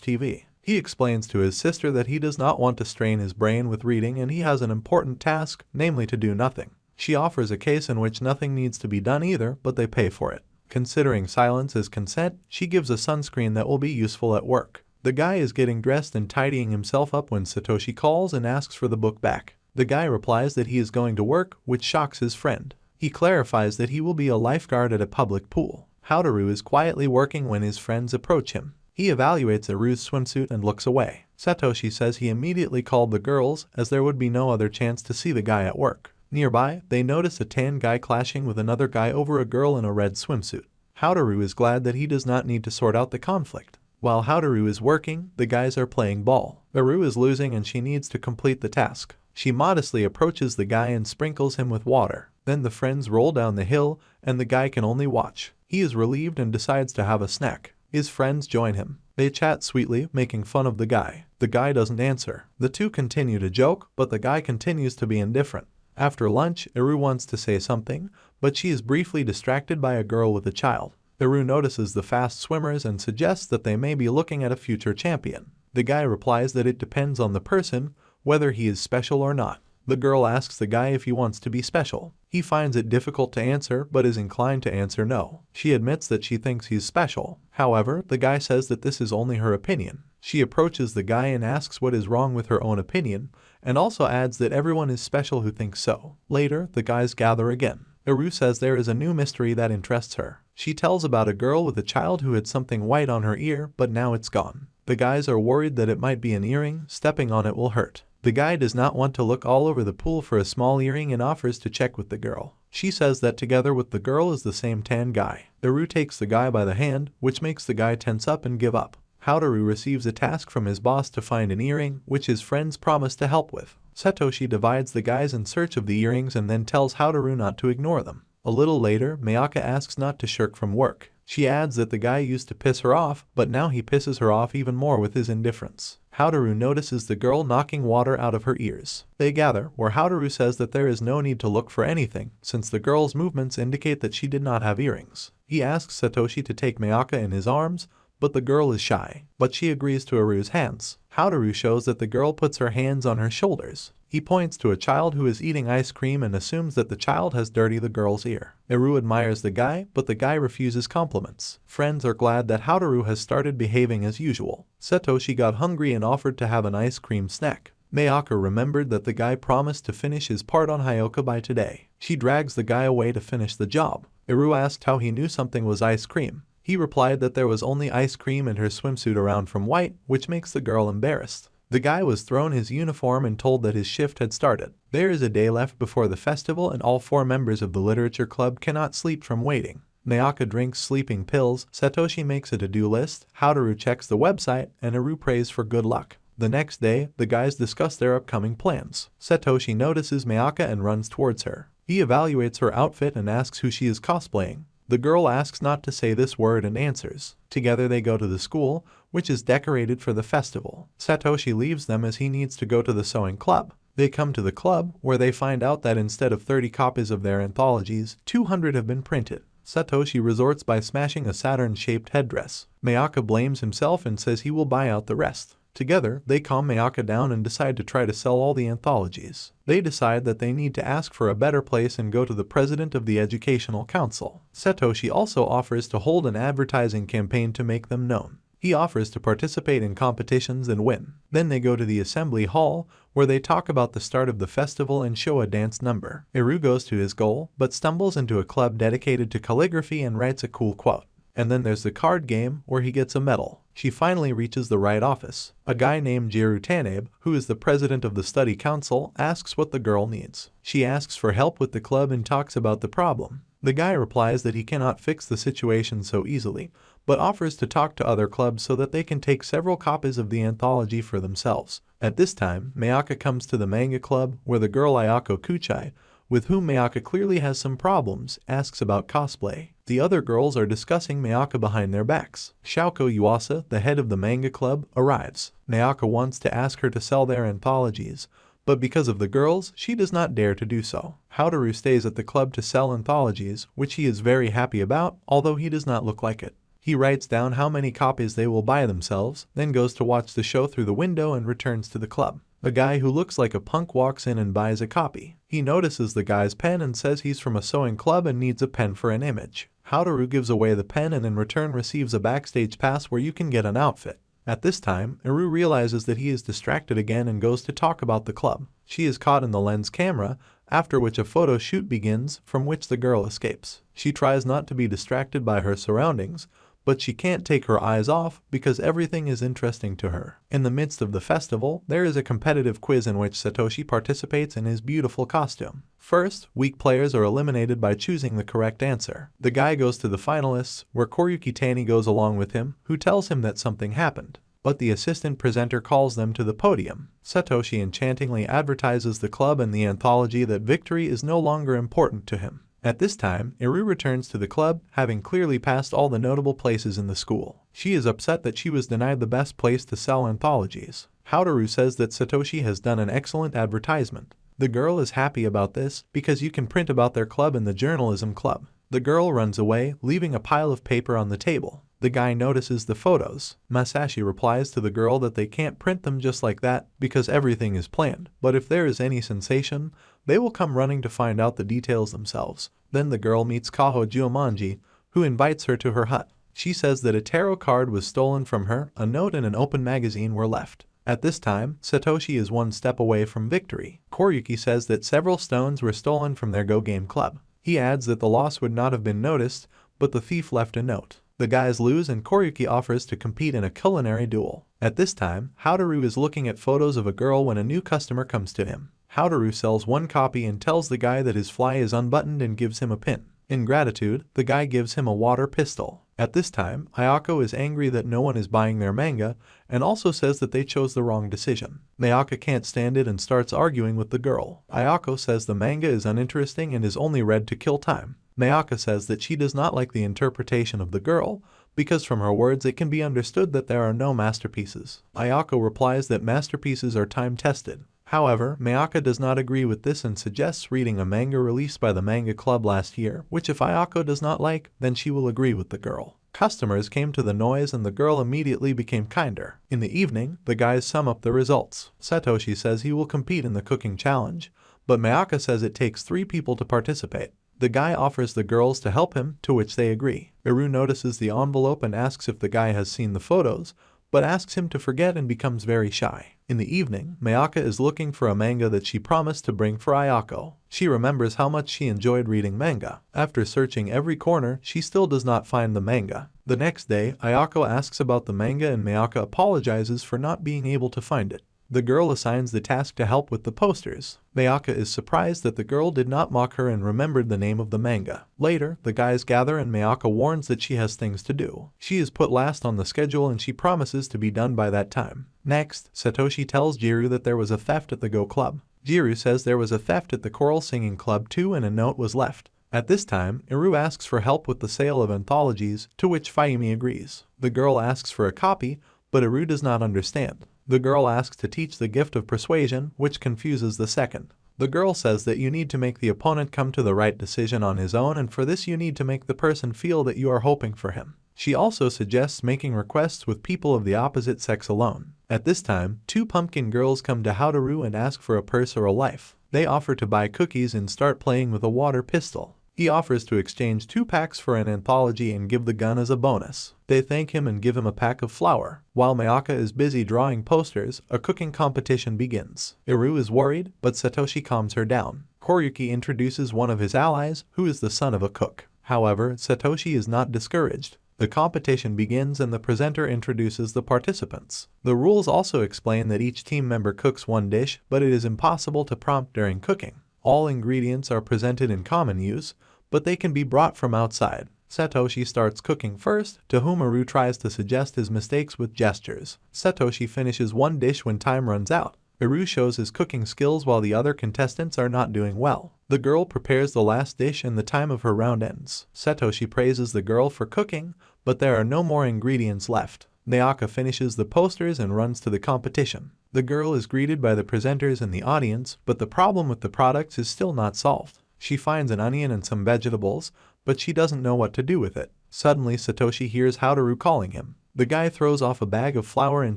TV. He explains to his sister that he does not want to strain his brain with reading and he has an important task, namely to do nothing. She offers a case in which nothing needs to be done either, but they pay for it. Considering silence as consent, she gives a sunscreen that will be useful at work. The guy is getting dressed and tidying himself up when Satoshi calls and asks for the book back. The guy replies that he is going to work, which shocks his friend. He clarifies that he will be a lifeguard at a public pool. Hotaro is quietly working when his friends approach him. He evaluates Aru's swimsuit and looks away. Satoshi says he immediately called the girls as there would be no other chance to see the guy at work. Nearby, they notice a tan guy clashing with another guy over a girl in a red swimsuit. Hotaro is glad that he does not need to sort out the conflict. While Hotaro is working, the guys are playing ball. Aru is losing and she needs to complete the task. She modestly approaches the guy and sprinkles him with water. Then the friends roll down the hill and the guy can only watch. He is relieved and decides to have a snack. His friends join him. They chat sweetly, making fun of the guy. The guy doesn't answer. The two continue to joke, but the guy continues to be indifferent. After lunch, Aru wants to say something, but she is briefly distracted by a girl with a child. Aru notices the fast swimmers and suggests that they may be looking at a future champion. The guy replies that it depends on the person, whether he is special or not. The girl asks the guy if he wants to be special. He finds it difficult to answer but is inclined to answer no. She admits that she thinks he's special. However, the guy says that this is only her opinion. She approaches the guy and asks what is wrong with her own opinion, and also adds that everyone is special who thinks so. Later, the guys gather again. Aru says there is a new mystery that interests her. She tells about a girl with a child who had something white on her ear, but now it's gone. The guys are worried that it might be an earring, stepping on it will hurt. The guy does not want to look all over the pool for a small earring and offers to check with the girl. She says that together with the girl is the same tan guy. Aru takes the guy by the hand, which makes the guy tense up and give up. Hotaro receives a task from his boss to find an earring, which his friends promise to help with. Satoshi divides the guys in search of the earrings and then tells Hotaro not to ignore them. A little later, Mayaka asks not to shirk from work. She adds that the guy used to piss her off, but now he pisses her off even more with his indifference. Hotaro notices the girl knocking water out of her ears. They gather, where Hotaro says that there is no need to look for anything, since the girl's movements indicate that she did not have earrings. He asks Satoshi to take Mayaka in his arms, but the girl is shy, but she agrees to Aru's hands. Hotaro shows that the girl puts her hands on her shoulders. He points to a child who is eating ice cream and assumes that the child has dirtied the girl's ear. Aru admires the guy, but the guy refuses compliments. Friends are glad that Hotaro has started behaving as usual. Satoshi got hungry and offered to have an ice cream snack. Mayaka remembered that the guy promised to finish his part on Hyouka by today. She drags the guy away to finish the job. Aru asked how he knew something was ice cream. He replied that there was only ice cream in her swimsuit around from white, which makes the girl embarrassed. The guy was thrown his uniform and told that his shift had started. There is a day left before the festival and all 4 members of the literature club cannot sleep from waiting. Mayaka drinks sleeping pills, Satoshi makes a to-do list, Hotaro checks the website, and Aru prays for good luck. The next day, the guys discuss their upcoming plans. Satoshi notices Mayaka and runs towards her. He evaluates her outfit and asks who she is cosplaying. The girl asks not to say this word and answers. Together they go to the school, which is decorated for the festival. Satoshi leaves them as he needs to go to the sewing club. They come to the club, where they find out that instead of 30 copies of their anthologies, 200 have been printed. Satoshi resorts by smashing a Saturn-shaped headdress. Mayaka blames himself and says he will buy out the rest. Together, they calm Mayaka down and decide to try to sell all the anthologies. They decide that they need to ask for a better place and go to the president of the educational council. Satoshi also offers to hold an advertising campaign to make them known. He offers to participate in competitions and win. Then they go to the assembly hall, where they talk about the start of the festival and show a dance number. Aru goes to his goal, but stumbles into a club dedicated to calligraphy and writes a cool quote. And then there's the card game, where he gets a medal. She finally reaches the right office. A guy named Jiru Tanabe, who is the president of the study council, asks what the girl needs. She asks for help with the club and talks about the problem. The guy replies that he cannot fix the situation so easily, but offers to talk to other clubs so that they can take several copies of the anthology for themselves. At this time, Mayaka comes to the manga club where the girl Ayako Kuchai, with whom Mayaka clearly has some problems, asks about cosplay. The other girls are discussing Mayaka behind their backs. Shouko Yuasa, the head of the manga club, arrives. Mayaka wants to ask her to sell their anthologies, but because of the girls, she does not dare to do so. Hotaro stays at the club to sell anthologies, which he is very happy about, although he does not look like it. He writes down how many copies they will buy themselves, then goes to watch the show through the window and returns to the club. A guy who looks like a punk walks in and buys a copy. He notices the guy's pen and says he's from a sewing club and needs a pen for an image. Hotaro gives away the pen and in return receives a backstage pass where you can get an outfit. At this time, Eru realizes that he is distracted again and goes to talk about the club. She is caught in the lens camera, after which a photo shoot begins, from which the girl escapes. She tries not to be distracted by her surroundings, but she can't take her eyes off because everything is interesting to her. In the midst of the festival, there is a competitive quiz in which Satoshi participates in his beautiful costume. First, weak players are eliminated by choosing the correct answer. The guy goes to the finalists, where Koryuki Tani goes along with him, who tells him that something happened. But the assistant presenter calls them to the podium. Satoshi enchantingly advertises the club and the anthology that victory is no longer important to him. At this time, Eru returns to the club, having clearly passed all the notable places in the school. She is upset that she was denied the best place to sell anthologies. Hotaro says that Satoshi has done an excellent advertisement. The girl is happy about this because you can print about their club in the journalism club. The girl runs away, leaving a pile of paper on the table. The guy notices the photos. Masashi replies to the girl that they can't print them just like that because everything is planned, but if there is any sensation, they will come running to find out the details themselves. Then the girl meets Kaho Juomanji, who invites her to her hut. She says that a tarot card was stolen from her, a note and an open magazine were left. At this time, Satoshi is one step away from victory. Koryuki says that several stones were stolen from their Go Game Club. He adds that the loss would not have been noticed, but the thief left a note. The guys lose and Koryuki offers to compete in a culinary duel. At this time, Hotaro is looking at photos of a girl when a new customer comes to him. Hotaro sells one copy and tells the guy that his fly is unbuttoned and gives him a pin. In gratitude, the guy gives him a water pistol. At this time, Ayako is angry that no one is buying their manga and also says that they chose the wrong decision. Mayaka can't stand it and starts arguing with the girl. Ayako says the manga is uninteresting and is only read to kill time. Mayaka says that she does not like the interpretation of the girl because from her words it can be understood that there are no masterpieces. Ayako replies that masterpieces are time-tested. However, Mayaka does not agree with this and suggests reading a manga released by the manga club last year, which if Ayako does not like, then she will agree with the girl. Customers came to the noise and the girl immediately became kinder. In the evening, the guys sum up the results. Satoshi says he will compete in the cooking challenge, but Mayaka says it takes 3 people to participate. The guy offers the girls to help him, to which they agree. Eru notices the envelope and asks if the guy has seen the photos, but asks him to forget and becomes very shy. In the evening, Mayaka is looking for a manga that she promised to bring for Ayako. She remembers how much she enjoyed reading manga. After searching every corner, she still does not find the manga. The next day, Ayako asks about the manga and Mayaka apologizes for not being able to find it. The girl assigns the task to help with the posters. Mayaka is surprised that the girl did not mock her and remembered the name of the manga. Later, the guys gather and Mayaka warns that she has things to do. She is put last on the schedule and she promises to be done by that time. Next, Satoshi tells Jiru that there was a theft at the Go Club. Jiru says there was a theft at the Choral Singing Club too and a note was left. At this time, Eru asks for help with the sale of anthologies, to which Fayumi agrees. The girl asks for a copy, but Eru does not understand. The girl asks to teach the gift of persuasion, which confuses the second. The girl says that you need to make the opponent come to the right decision on his own and for this you need to make the person feel that you are hoping for him. She also suggests making requests with people of the opposite sex alone. At this time, 2 pumpkin girls come to Hotaro and ask for a purse or a life. They offer to buy cookies and start playing with a water pistol. He offers to exchange 2 packs for an anthology and give the gun as a bonus. They thank him and give him a pack of flour. While Mayaka is busy drawing posters, a cooking competition begins. Eru is worried, but Satoshi calms her down. Koryuki introduces one of his allies, who is the son of a cook. However, Satoshi is not discouraged. The competition begins and the presenter introduces the participants. The rules also explain that each team member cooks 1 dish, but it is impossible to prompt during cooking. All ingredients are presented in common use, but they can be brought from outside. Satoshi starts cooking first, to whom Eru tries to suggest his mistakes with gestures. Satoshi finishes one dish when time runs out. Eru shows his cooking skills while the other contestants are not doing well. The girl prepares the last dish and the time of her round ends. Satoshi praises the girl for cooking, but there are no more ingredients left. Mayaka finishes the posters and runs to the competition. The girl is greeted by the presenters and the audience, but the problem with the products is still not solved. She finds an onion and some vegetables, but she doesn't know what to do with it. Suddenly Satoshi hears Hotaro calling him. The guy throws off a bag of flour and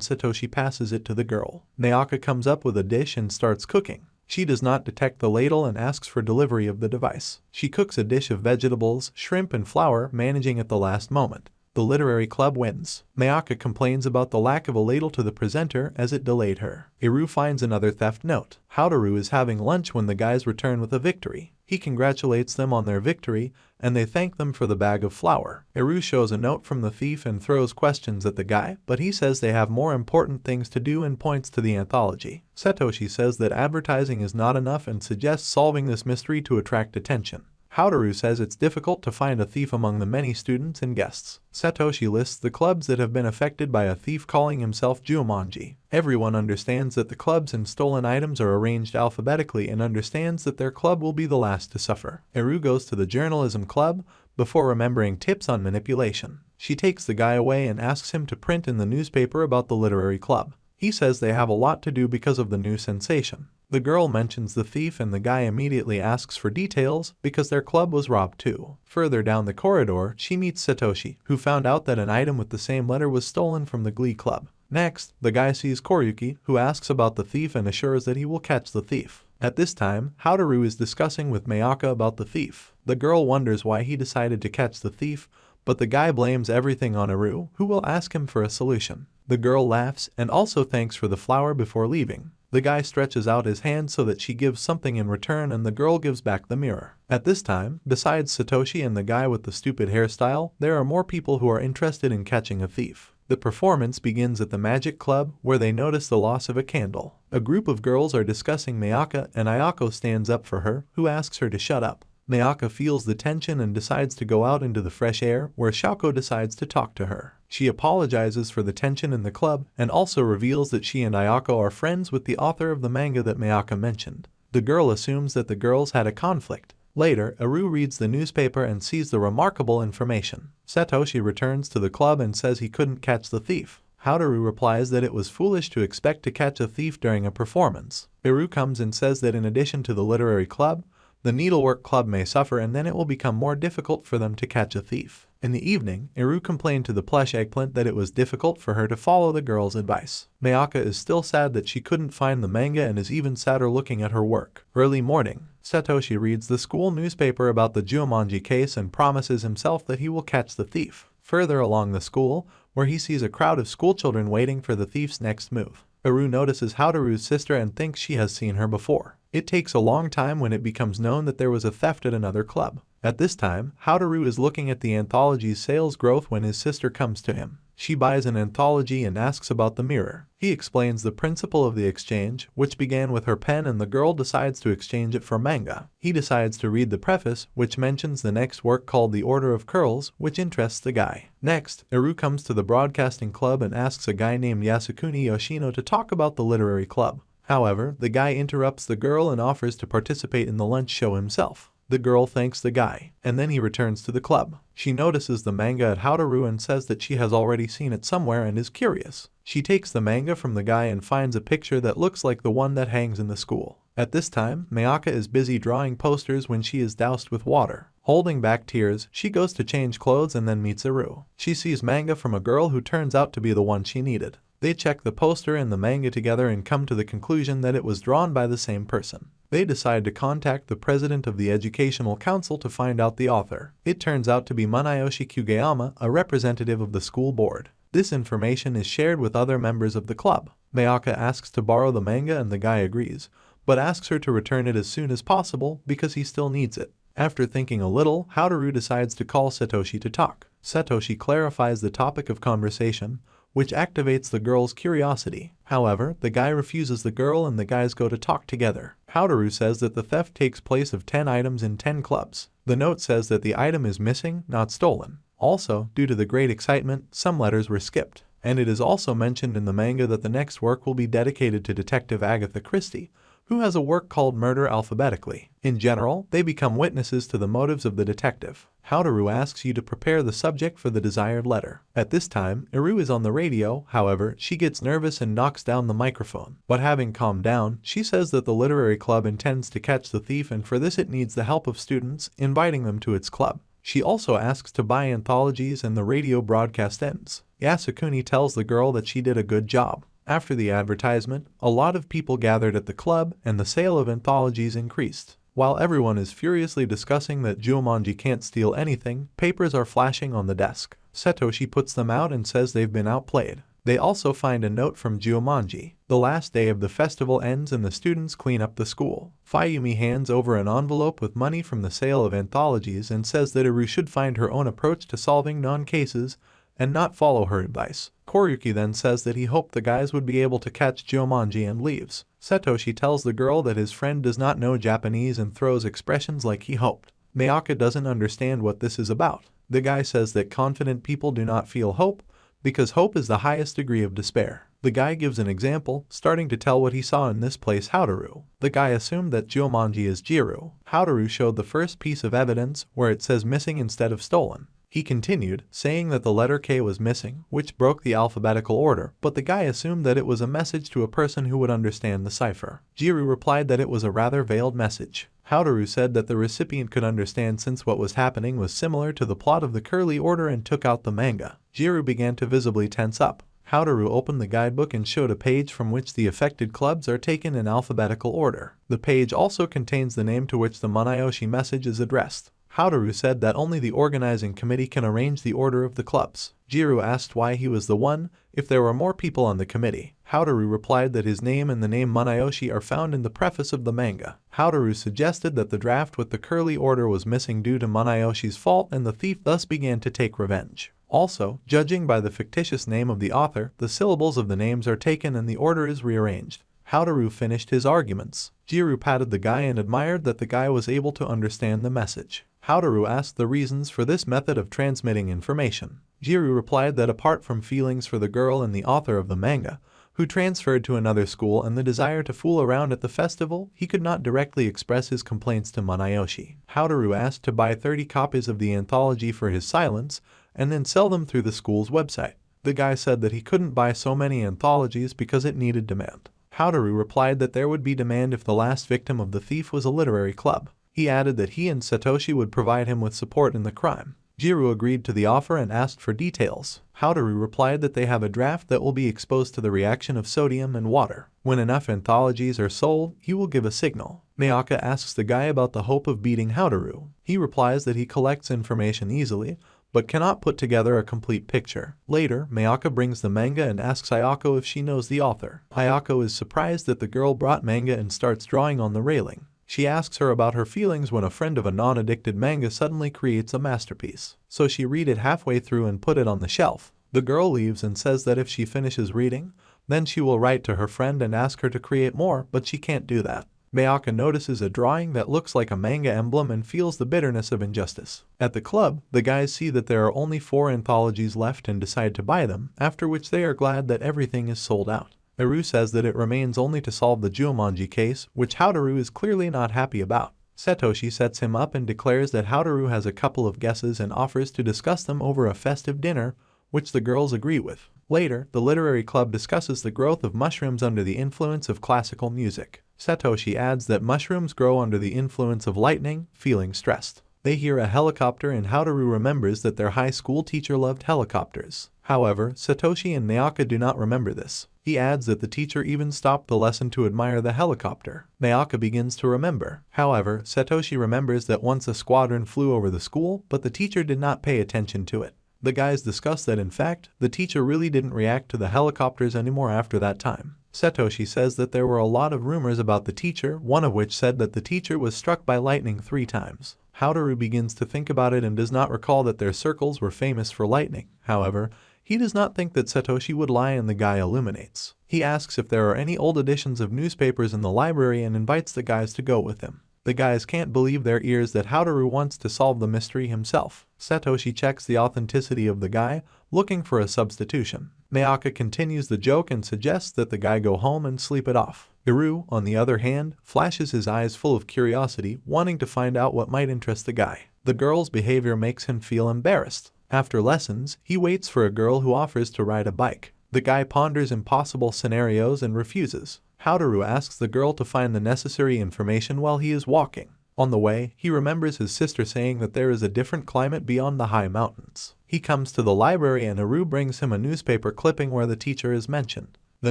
Satoshi passes it to the girl. Mayaka comes up with a dish and starts cooking. She does not detect the ladle and asks for delivery of the device. She cooks a dish of vegetables, shrimp and flour, managing at the last moment. The literary club wins. Mayaka complains about the lack of a ladle to the presenter as it delayed her. Eru finds another theft note. Hotaro is having lunch when the guys return with a victory. He congratulates them on their victory, and they thank them for the bag of flour. Eru shows a note from the thief and throws questions at the guy, but he says they have more important things to do and points to the anthology. Satoshi says that advertising is not enough and suggests solving this mystery to attract attention. Hotaro says it's difficult to find a thief among the many students and guests. Satoshi lists the clubs that have been affected by a thief calling himself Jumanji. Everyone understands that the clubs and stolen items are arranged alphabetically and understands that their club will be the last to suffer. Eru goes to the journalism club before remembering tips on manipulation. She takes the guy away and asks him to print in the newspaper about the literary club. He says they have a lot to do because of the new sensation. The girl mentions the thief and the guy immediately asks for details because their club was robbed too. Further down the corridor, she meets Satoshi, who found out that an item with the same letter was stolen from the Glee Club. Next, the guy sees Koryuki, who asks about the thief and assures that he will catch the thief. At this time, Hotaro is discussing with Mayaka about the thief. The girl wonders why he decided to catch the thief, but the guy blames everything on Eru, who will ask him for a solution. The girl laughs and also thanks for the flower before leaving. The guy stretches out his hand so that she gives something in return and the girl gives back the mirror. At this time, besides Satoshi and the guy with the stupid hairstyle, there are more people who are interested in catching a thief. The performance begins at the Magic Club, where they notice the loss of a candle. A group of girls are discussing Mayaka and Ayako stands up for her, who asks her to shut up. Mayaka feels the tension and decides to go out into the fresh air, where Shouko decides to talk to her. She apologizes for the tension in the club and also reveals that she and Ayako are friends with the author of the manga that Mayaka mentioned. The girl assumes that the girls had a conflict. Later, Eru reads the newspaper and sees the remarkable information. Satoshi returns to the club and says he couldn't catch the thief. Hotaro replies that it was foolish to expect to catch a thief during a performance. Eru comes and says that in addition to the literary club, the needlework club may suffer and then it will become more difficult for them to catch a thief. In the evening, Eru complained to the plush eggplant that it was difficult for her to follow the girl's advice. Mayaka is still sad that she couldn't find the manga and is even sadder looking at her work. Early morning, Satoshi reads the school newspaper about the Jumanji case and promises himself that he will catch the thief. Further along the school, where he sees a crowd of schoolchildren waiting for the thief's next move. Eru notices Hotaru's sister and thinks she has seen her before. It takes a long time when it becomes known that there was a theft at another club. At this time, Hotaro is looking at the anthology's sales growth when his sister comes to him. She buys an anthology and asks about the mirror. He explains the principle of the exchange, which began with her pen, and the girl decides to exchange it for manga. He decides to read the preface, which mentions the next work called The Order of Curls, which interests the guy. Next, Eru comes to the broadcasting club and asks a guy named Yasukuni Yoshino to talk about the literary club. However, the guy interrupts the girl and offers to participate in the lunch show himself. The girl thanks the guy, and then he returns to the club. She notices the manga at Hotaro and says that she has already seen it somewhere and is curious. She takes the manga from the guy and finds a picture that looks like the one that hangs in the school. At this time, Mayaka is busy drawing posters when she is doused with water. Holding back tears, she goes to change clothes and then meets Eru. She sees manga from a girl who turns out to be the one she needed. They check the poster and the manga together and come to the conclusion that it was drawn by the same person. They decide to contact the president of the educational council to find out the author. It turns out to be Munayoshi Kugeyama, a representative of the school board. This information is shared with other members of the club. Mayaka asks to borrow the manga and the guy agrees, but asks her to return it as soon as possible because he still needs it. After thinking a little, Hotaro decides to call Satoshi to talk. Satoshi clarifies the topic of conversation, which activates the girl's curiosity. However, the guy refuses the girl and the guys go to talk together. Hotaro says that the theft takes place of 10 items in 10 clubs. The note says that the item is missing, not stolen. Also, due to the great excitement, some letters were skipped. And it is also mentioned in the manga that the next work will be dedicated to Detective Agatha Christie, who has a work called Murder Alphabetically. In general, they become witnesses to the motives of the detective. Hotaro asks you to prepare the subject for the desired letter. At this time, Eru is on the radio, however, she gets nervous and knocks down the microphone. But having calmed down, she says that the literary club intends to catch the thief and for this it needs the help of students, inviting them to its club. She also asks to buy anthologies and the radio broadcast ends. Yasukuni tells the girl that she did a good job. After the advertisement, a lot of people gathered at the club and the sale of anthologies increased. While everyone is furiously discussing that Jumanji can't steal anything, papers are flashing on the desk. Satoshi puts them out and says they've been outplayed. They also find a note from Jumanji. The last day of the festival ends and the students clean up the school. Fayumi hands over an envelope with money from the sale of anthologies and says that Eru should find her own approach to solving non-cases and not follow her advice. Koryuki then says that he hoped the guys would be able to catch Jumanji and leaves. Satoshi tells the girl that his friend does not know Japanese and throws expressions like he hoped. Mayaka doesn't understand what this is about. The guy says that confident people do not feel hope, because hope is the highest degree of despair. The guy gives an example, starting to tell what he saw in this place Hotaro. The guy assumed that Jumanji is Jiro. Hotaro showed the first piece of evidence, where it says missing instead of stolen. He continued, saying that the letter K was missing, which broke the alphabetical order, but the guy assumed that it was a message to a person who would understand the cipher. Jiro replied that it was a rather veiled message. Hotaro said that the recipient could understand since what was happening was similar to the plot of the Curly Order and took out the manga. Jiro began to visibly tense up. Hotaro opened the guidebook and showed a page from which the affected clubs are taken in alphabetical order. The page also contains the name to which the Manayoshi message is addressed. Hotaro said that only the organizing committee can arrange the order of the clubs. Jiro asked why he was the one, if there were more people on the committee. Hotaro replied that his name and the name Manayoshi are found in the preface of the manga. Hotaro suggested that the draft with the Curly Order was missing due to Manayoshi's fault and the thief thus began to take revenge. Also, judging by the fictitious name of the author, the syllables of the names are taken and the order is rearranged. Hotaro finished his arguments. Jiro patted the guy and admired that the guy was able to understand the message. Hotaro asked the reasons for this method of transmitting information. Jiro replied that apart from feelings for the girl and the author of the manga, who transferred to another school and the desire to fool around at the festival, he could not directly express his complaints to Manayoshi. Hotaro asked to buy 30 copies of the anthology for his silence and then sell them through the school's website. The guy said that he couldn't buy so many anthologies because it needed demand. Hotaro replied that there would be demand if the last victim of the thief was a literary club. He added that he and Satoshi would provide him with support in the crime. Jiro agreed to the offer and asked for details. Hotaro replied that they have a draft that will be exposed to the reaction of sodium and water. When enough anthologies are sold, he will give a signal. Mayaka asks the guy about the hope of beating Hotaro. He replies that he collects information easily, but cannot put together a complete picture. Later, Mayaka brings the manga and asks Hyouka if she knows the author. Hyouka is surprised that the girl brought manga and starts drawing on the railing. She asks her about her feelings when a friend of a non-addicted manga suddenly creates a masterpiece. So she read it halfway through and put it on the shelf. The girl leaves and says that if she finishes reading, then she will write to her friend and ask her to create more, but she can't do that. Mayaka notices a drawing that looks like a manga emblem and feels the bitterness of injustice. At the club, the guys see that there are only 4 anthologies left and decide to buy them, after which they are glad that everything is sold out. Eru says that it remains only to solve the Jumanji case, which Hotaro is clearly not happy about. Satoshi sets him up and declares that Hotaro has a couple of guesses and offers to discuss them over a festive dinner, which the girls agree with. Later, the literary club discusses the growth of mushrooms under the influence of classical music. Satoshi adds that mushrooms grow under the influence of lightning, feeling stressed. They hear a helicopter and Hotaro remembers that their high school teacher loved helicopters. However, Satoshi and Mayaka do not remember this. He adds that the teacher even stopped the lesson to admire the helicopter. Mayaka begins to remember. However, Satoshi remembers that once a squadron flew over the school, but the teacher did not pay attention to it. The guys discuss that in fact, the teacher really didn't react to the helicopters anymore after that time. Satoshi says that there were a lot of rumors about the teacher, one of which said that the teacher was struck by lightning 3 times. Hotaro begins to think about it and does not recall that their circles were famous for lightning. However, he does not think that Satoshi would lie and the guy illuminates. He asks if there are any old editions of newspapers in the library and invites the guys to go with him. The guys can't believe their ears that Hotaro wants to solve the mystery himself. Satoshi checks the authenticity of the guy, looking for a substitution. Mayaka continues the joke and suggests that the guy go home and sleep it off. Iru, on the other hand, flashes his eyes full of curiosity, wanting to find out what might interest the guy. The girl's behavior makes him feel embarrassed. After lessons, he waits for a girl who offers to ride a bike. The guy ponders impossible scenarios and refuses. Hotaro asks the girl to find the necessary information while he is walking. On the way, he remembers his sister saying that there is a different climate beyond the high mountains. He comes to the library and Iru brings him a newspaper clipping where the teacher is mentioned. The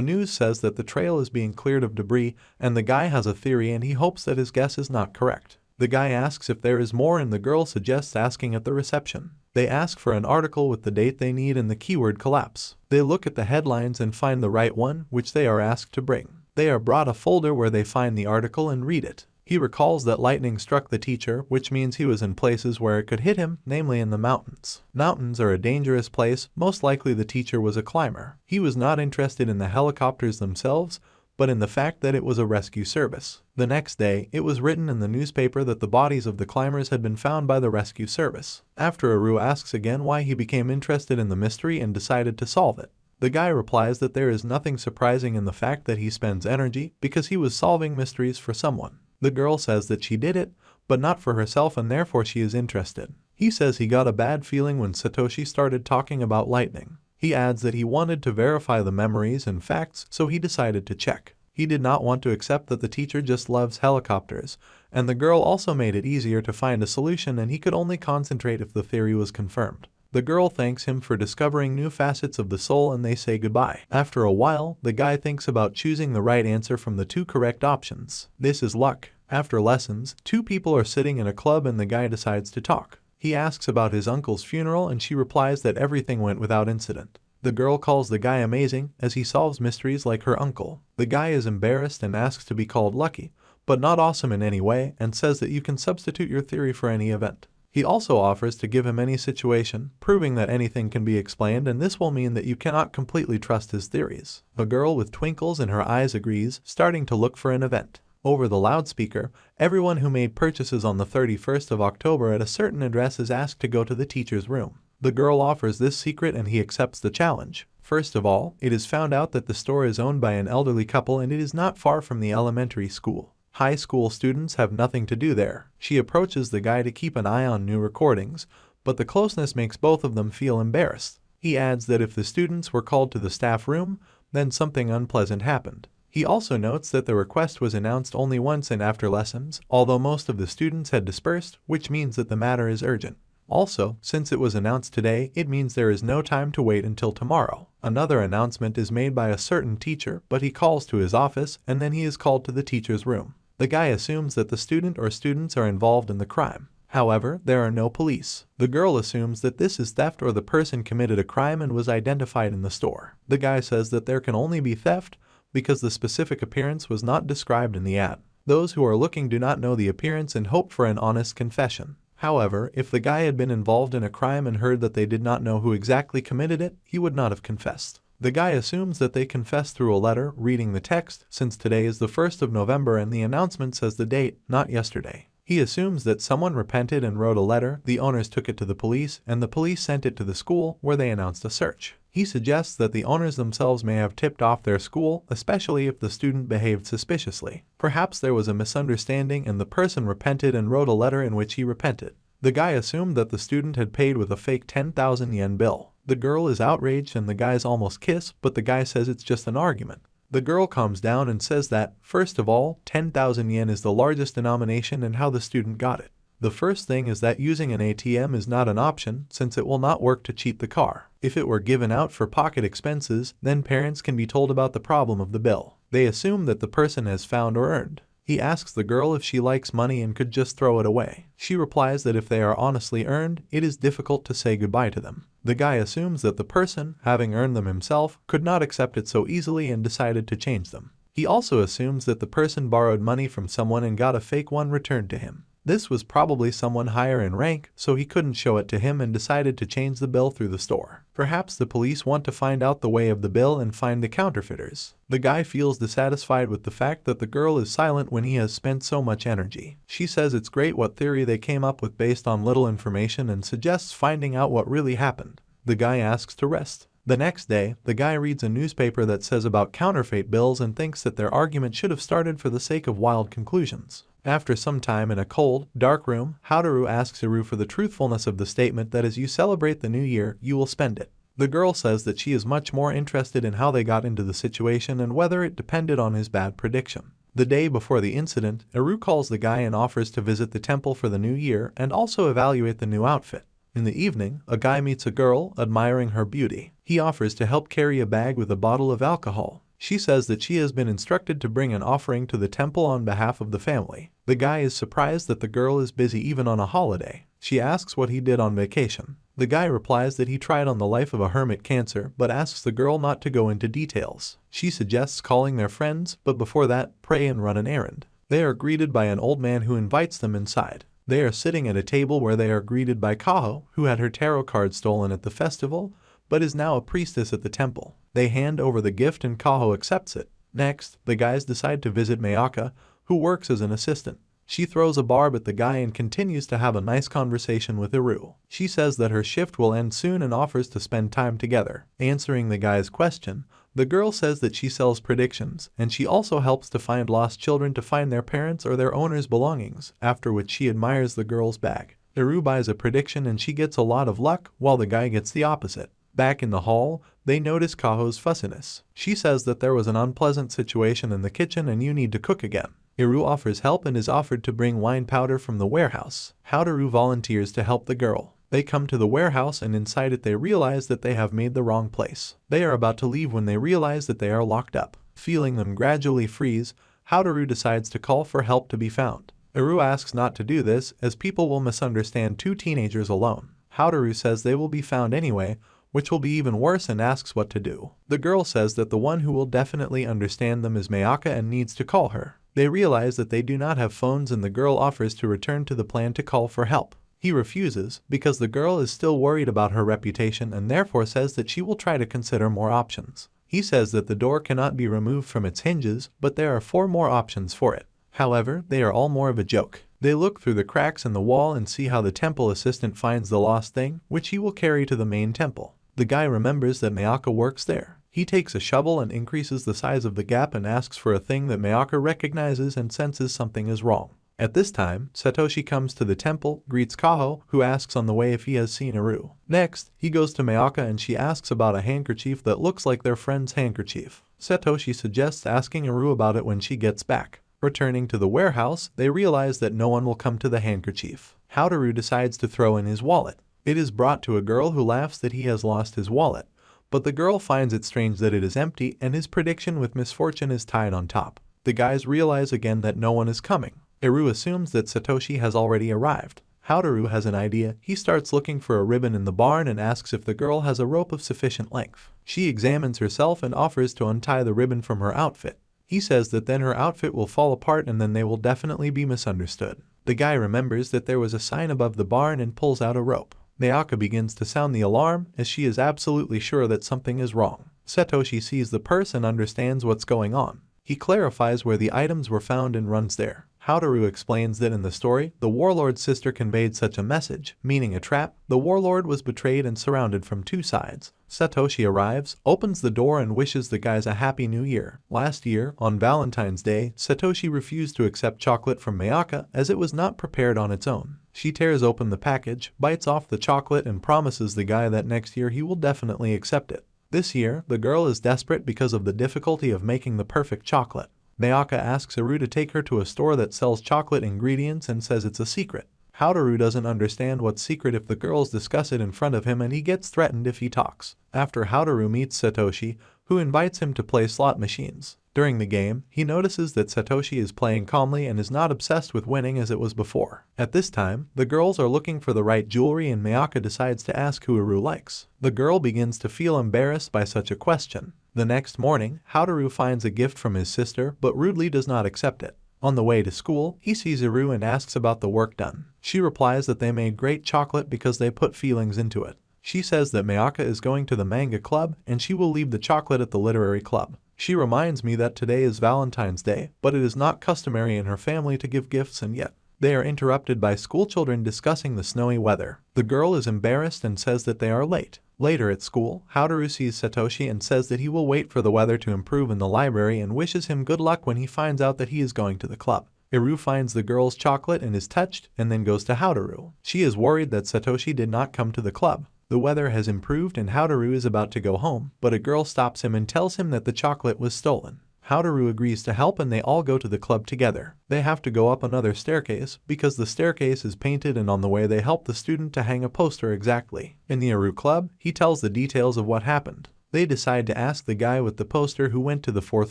news says that the trail is being cleared of debris, and the guy has a theory and he hopes that his guess is not correct. The guy asks if there is more and the girl suggests asking at the reception. They ask for an article with the date they need and the keyword collapse. They look at the headlines and find the right one, which they are asked to bring. They are brought a folder where they find the article and read it. He recalls that lightning struck the teacher, which means he was in places where it could hit him, namely in the mountains. Mountains are a dangerous place, most likely the teacher was a climber. He was not interested in the helicopters themselves, but in the fact that it was a rescue service. The next day, it was written in the newspaper that the bodies of the climbers had been found by the rescue service. After Iru asks again why he became interested in the mystery and decided to solve it. The guy replies that there is nothing surprising in the fact that he spends energy because he was solving mysteries for someone. The girl says that she did it, but not for herself and therefore she is interested. He says he got a bad feeling when Satoshi started talking about lightning. He adds that he wanted to verify the memories and facts, so he decided to check. He did not want to accept that the teacher just loves helicopters, and the girl also made it easier to find a solution and he could only concentrate if the theory was confirmed. The girl thanks him for discovering new facets of the soul and they say goodbye. After a while, the guy thinks about choosing the right answer from the two correct options. This is luck. After lessons, two people are sitting in a club and the guy decides to talk. He asks about his uncle's funeral and she replies that everything went without incident. The girl calls the guy amazing as he solves mysteries like her uncle. The guy is embarrassed and asks to be called lucky, but not awesome in any way, and says that you can substitute your theory for any event. He also offers to give him any situation, proving that anything can be explained and this will mean that you cannot completely trust his theories. A girl with twinkles in her eyes agrees, starting to look for an event. Over the loudspeaker, everyone who made purchases on the 31st of October at a certain address is asked to go to the teacher's room. The girl offers this secret and he accepts the challenge. First of all, it is found out that the store is owned by an elderly couple and it is not far from the elementary school. High school students have nothing to do there. She approaches the guy to keep an eye on new recordings, but the closeness makes both of them feel embarrassed. He adds that if the students were called to the staff room, then something unpleasant happened. He also notes that the request was announced only once and after lessons, although most of the students had dispersed, which means that the matter is urgent. Also, since it was announced today, it means there is no time to wait until tomorrow. Another announcement is made by a certain teacher, but he calls to his office and then he is called to the teacher's room. The guy assumes that the student or students are involved in the crime. However, there are no police. The girl assumes that this is theft or the person committed a crime and was identified in the store. The guy says that there can only be theft because the specific appearance was not described in the ad. Those who are looking do not know the appearance and hope for an honest confession. However, if the guy had been involved in a crime and heard that they did not know who exactly committed it, he would not have confessed. The guy assumes that they confessed through a letter, reading the text, since today is the 1st of November and the announcement says the date, not yesterday. He assumes that someone repented and wrote a letter, the owners took it to the police, and the police sent it to the school where they announced a search. He suggests that the owners themselves may have tipped off their school, especially if the student behaved suspiciously. Perhaps there was a misunderstanding and the person repented and wrote a letter in which he repented. The guy assumed that the student had paid with a fake 10,000 yen bill. The girl is outraged and the guys almost kiss, but the guy says it's just an argument. The girl calms down and says that, first of all, 10,000 yen is the largest denomination and how the student got it. The first thing is that using an ATM is not an option since it will not work to cheat the car. If it were given out for pocket expenses, then parents can be told about the problem of the bill. They assume that the person has found or earned. He asks the girl if she likes money and could just throw it away. She replies that if they are honestly earned, it is difficult to say goodbye to them. The guy assumes that the person, having earned them himself, could not accept it so easily and decided to change them. He also assumes that the person borrowed money from someone and got a fake one returned to him. This was probably someone higher in rank, so he couldn't show it to him and decided to change the bill through the store. Perhaps the police want to find out the way of the bill and find the counterfeiters. The guy feels dissatisfied with the fact that the girl is silent when he has spent so much energy. She says it's great what theory they came up with based on little information and suggests finding out what really happened. The guy asks to rest. The next day, the guy reads a newspaper that says about counterfeit bills and thinks that their argument should have started for the sake of wild conclusions. After some time in a cold, dark room, Hotaro asks Eru for the truthfulness of the statement that as you celebrate the new year, you will spend it. The girl says that she is much more interested in how they got into the situation and whether it depended on his bad prediction. The day before the incident, Eru calls the guy and offers to visit the temple for the new year and also evaluate the new outfit. In the evening, a guy meets a girl, admiring her beauty. He offers to help carry a bag with a bottle of alcohol. She says that she has been instructed to bring an offering to the temple on behalf of the family. The guy is surprised that the girl is busy even on a holiday. She asks what he did on vacation. The guy replies that he tried on the life of a hermit cancer but asks the girl not to go into details. She suggests calling their friends, but before that, pray and run an errand. They are greeted by an old man who invites them inside. They are sitting at a table where they are greeted by Kaho, who had her tarot card stolen at the festival, but is now a priestess at the temple. They hand over the gift and Kaho accepts it. Next, the guys decide to visit Mayaka, who works as an assistant. She throws a barb at the guy and continues to have a nice conversation with Eru. She says that her shift will end soon and offers to spend time together. Answering the guy's question, the girl says that she sells predictions, and she also helps to find lost children to find their parents or their owner's belongings, after which she admires the girl's bag. Eru buys a prediction and she gets a lot of luck, while the guy gets the opposite. Back in the hall, they notice Kaho's fussiness. She says that there was an unpleasant situation in the kitchen and you need to cook again. Eru offers help and is offered to bring wine powder from the warehouse. Hotaro volunteers to help the girl. They come to the warehouse and inside it they realize that they have made the wrong place. They are about to leave when they realize that they are locked up. Feeling them gradually freeze, Hotaro decides to call for help to be found. Eru asks not to do this as people will misunderstand two teenagers alone. Hotaro says they will be found anyway, which will be even worse, and asks what to do. The girl says that the one who will definitely understand them is Mayaka and needs to call her. They realize that they do not have phones and the girl offers to return to the plan to call for help. He refuses because the girl is still worried about her reputation and therefore says that she will try to consider more options. He says that the door cannot be removed from its hinges, but there are 4 more options for it. However, they are all more of a joke. They look through the cracks in the wall and see how the temple assistant finds the lost thing, which he will carry to the main temple. The guy remembers that Mayaka works there. He takes a shovel and increases the size of the gap and asks for a thing that Mayaka recognizes and senses something is wrong. At this time, Satoshi comes to the temple, greets Kaho, who asks on the way if he has seen Eru. Next, he goes to Mayaka and she asks about a handkerchief that looks like their friend's handkerchief. Satoshi suggests asking Eru about it when she gets back. Returning to the warehouse, they realize that no one will come to the handkerchief. Hotaro decides to throw in his wallet. It is brought to a girl who laughs that he has lost his wallet, but the girl finds it strange that it is empty and his prediction with misfortune is tied on top. The guys realize again that no one is coming. Eru assumes that Satoshi has already arrived. Hotaro has an idea. He starts looking for a ribbon in the barn and asks if the girl has a rope of sufficient length. She examines herself and offers to untie the ribbon from her outfit. He says that then her outfit will fall apart and then they will definitely be misunderstood. The guy remembers that there was a sign above the barn and pulls out a rope. Mayaka begins to sound the alarm as she is absolutely sure that something is wrong. Satoshi sees the purse and understands what's going on. He clarifies where the items were found and runs there. Hotaro explains that in the story, the warlord's sister conveyed such a message, meaning a trap. The warlord was betrayed and surrounded from 2 sides. Satoshi arrives, opens the door and wishes the guys a happy new year. Last year, on Valentine's Day, Satoshi refused to accept chocolate from Mayaka as it was not prepared on its own. She tears open the package, bites off the chocolate and promises the guy that next year he will definitely accept it. This year, the girl is desperate because of the difficulty of making the perfect chocolate. Mayaka asks Eru to take her to a store that sells chocolate ingredients and says it's a secret. Hotaro doesn't understand what's secret if the girls discuss it in front of him and he gets threatened if he talks. After Hotaro meets Satoshi, who invites him to play slot machines. During the game, he notices that Satoshi is playing calmly and is not obsessed with winning as it was before. At this time, the girls are looking for the right jewelry and Mayaka decides to ask who Eru likes. The girl begins to feel embarrassed by such a question. The next morning, Hotaro finds a gift from his sister but rudely does not accept it. On the way to school, he sees Eru and asks about the work done. She replies that they made great chocolate because they put feelings into it. She says that Mayaka is going to the manga club and she will leave the chocolate at the literary club. She reminds me that today is Valentine's Day, but it is not customary in her family to give gifts, and yet they are interrupted by schoolchildren discussing the snowy weather. The girl is embarrassed and says that they are late. Later at school, Hotaro sees Satoshi and says that he will wait for the weather to improve in the library and wishes him good luck when he finds out that he is going to the club. Eru finds the girl's chocolate and is touched, and then goes to Hotaro. She is worried that Satoshi did not come to the club. The weather has improved and Hotaro is about to go home, but a girl stops him and tells him that the chocolate was stolen. Hotaro agrees to help and they all go to the club together. They have to go up another staircase because the staircase is painted, and on the way they help the student to hang a poster exactly. In the Eru club, he tells the details of what happened. They decide to ask the guy with the poster who went to the 4th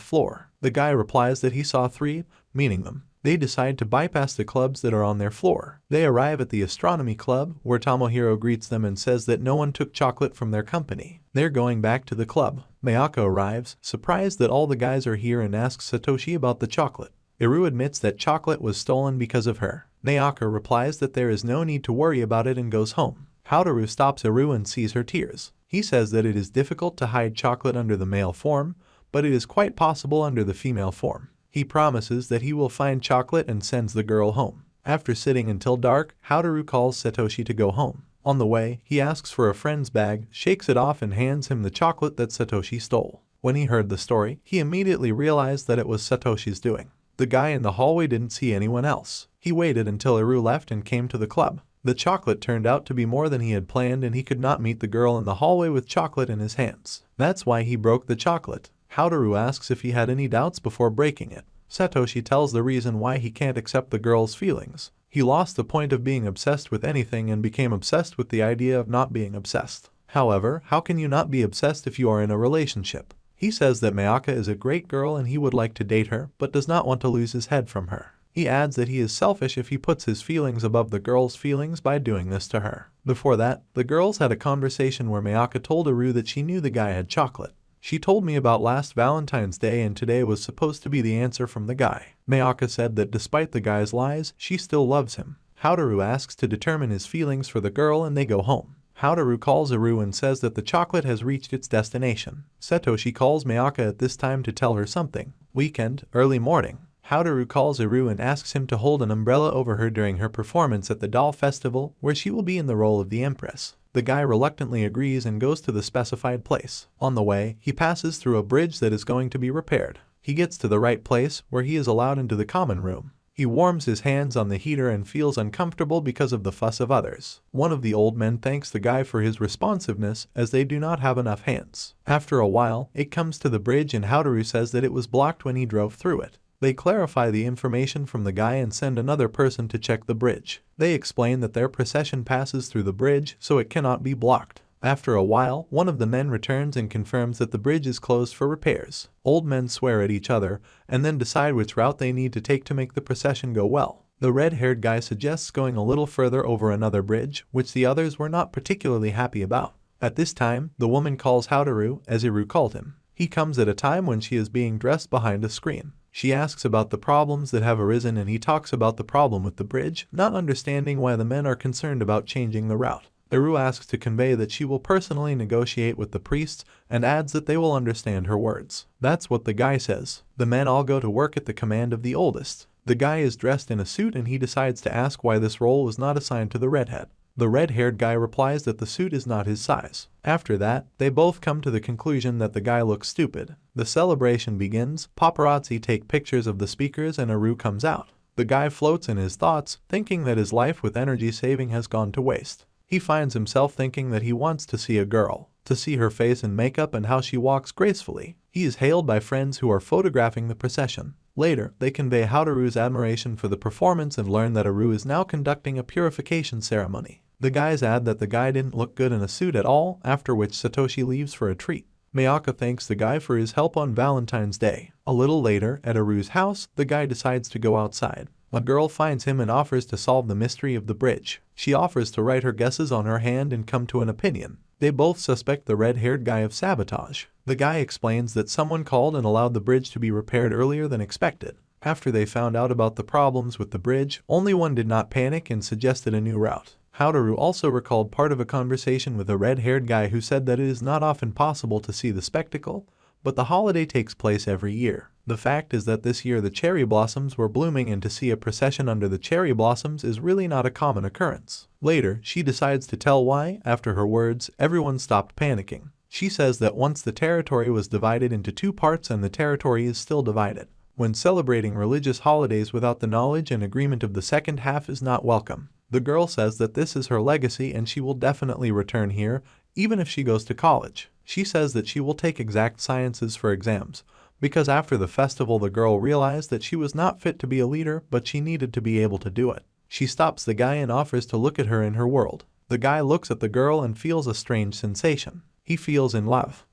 floor. The guy replies that he saw 3, meaning them. They decide to bypass the clubs that are on their floor. They arrive at the astronomy club, where Tomohiro greets them and says that no one took chocolate from their company. They're going back to the club. Mayaka arrives, surprised that all the guys are here, and asks Satoshi about the chocolate. Eru admits that chocolate was stolen because of her. Mayaka replies that there is no need to worry about it and goes home. Hotaro stops Eru and sees her tears. He says that it is difficult to hide chocolate under the male form, but it is quite possible under the female form. He promises that he will find chocolate and sends the girl home. After sitting until dark, Hotaro calls Satoshi to go home. On the way, he asks for a friend's bag, shakes it off and hands him the chocolate that Satoshi stole. When he heard the story, he immediately realized that it was Satoshi's doing. The guy in the hallway didn't see anyone else. He waited until Eru left and came to the club. The chocolate turned out to be more than he had planned, and he could not meet the girl in the hallway with chocolate in his hands. That's why he broke the chocolate. Hotaro asks if he had any doubts before breaking it. Satoshi tells the reason why he can't accept the girl's feelings. He lost the point of being obsessed with anything and became obsessed with the idea of not being obsessed. However, how can you not be obsessed if you are in a relationship? He says that Mayaka is a great girl and he would like to date her, but does not want to lose his head from her. He adds that he is selfish if he puts his feelings above the girl's feelings by doing this to her. Before that, the girls had a conversation where Mayaka told Eru that she knew the guy had chocolate. She told me about last Valentine's Day and today was supposed to be the answer from the guy. Mayaka said that despite the guy's lies, she still loves him. Hotaro asks to determine his feelings for the girl and they go home. Hotaro calls Eru and says that the chocolate has reached its destination. Satoshi calls Mayaka at this time to tell her something. Weekend, early morning. Hotaro calls Eru and asks him to hold an umbrella over her during her performance at the doll festival, where she will be in the role of the empress. The guy reluctantly agrees and goes to the specified place. On the way, he passes through a bridge that is going to be repaired. He gets to the right place, where he is allowed into the common room. He warms his hands on the heater and feels uncomfortable because of the fuss of others. One of the old men thanks the guy for his responsiveness, as they do not have enough hands. After a while, it comes to the bridge and Hotaro says that it was blocked when he drove through it. They clarify the information from the guy and send another person to check the bridge. They explain that their procession passes through the bridge, so it cannot be blocked. After a while, one of the men returns and confirms that the bridge is closed for repairs. Old men swear at each other, and then decide which route they need to take to make the procession go well. The red-haired guy suggests going a little further over another bridge, which the others were not particularly happy about. At this time, the woman calls Hotaro, as Eru called him. He comes at a time when she is being dressed behind a screen. She asks about the problems that have arisen and he talks about the problem with the bridge, not understanding why the men are concerned about changing the route. Eru asks to convey that she will personally negotiate with the priests and adds that they will understand her words. That's what the guy says. The men all go to work at the command of the oldest. The guy is dressed in a suit and he decides to ask why this role was not assigned to the redhead. The red-haired guy replies that the suit is not his size. After that, they both come to the conclusion that the guy looks stupid. The celebration begins, paparazzi take pictures of the speakers and Eru comes out. The guy floats in his thoughts, thinking that his life with energy saving has gone to waste. He finds himself thinking that he wants to see a girl, to see her face and makeup and how she walks gracefully. He is hailed by friends who are photographing the procession. Later, they convey Hotaru's admiration for the performance and learn that Eru is now conducting a purification ceremony. The guys add that the guy didn't look good in a suit at all, after which Satoshi leaves for a treat. Mayaka thanks the guy for his help on Valentine's Day. A little later, at Eru's house, the guy decides to go outside. A girl finds him and offers to solve the mystery of the bridge. She offers to write her guesses on her hand and come to an opinion. They both suspect the red-haired guy of sabotage. The guy explains that someone called and allowed the bridge to be repaired earlier than expected. After they found out about the problems with the bridge, only one did not panic and suggested a new route. Hotaro also recalled part of a conversation with a red-haired guy who said that it is not often possible to see the spectacle, but the holiday takes place every year. The fact is that this year the cherry blossoms were blooming, and to see a procession under the cherry blossoms is really not a common occurrence. Later, she decides to tell why. After her words, everyone stopped panicking. She says that once the territory was divided into two parts and the territory is still divided. When celebrating religious holidays without the knowledge and agreement of the second half is not welcome. The girl says that this is her legacy and she will definitely return here, even if she goes to college. She says that she will take exact sciences for exams, because after the festival the girl realized that she was not fit to be a leader, but she needed to be able to do it. She stops the guy and offers to look at her in her world. The guy looks at the girl and feels a strange sensation. He feels in love.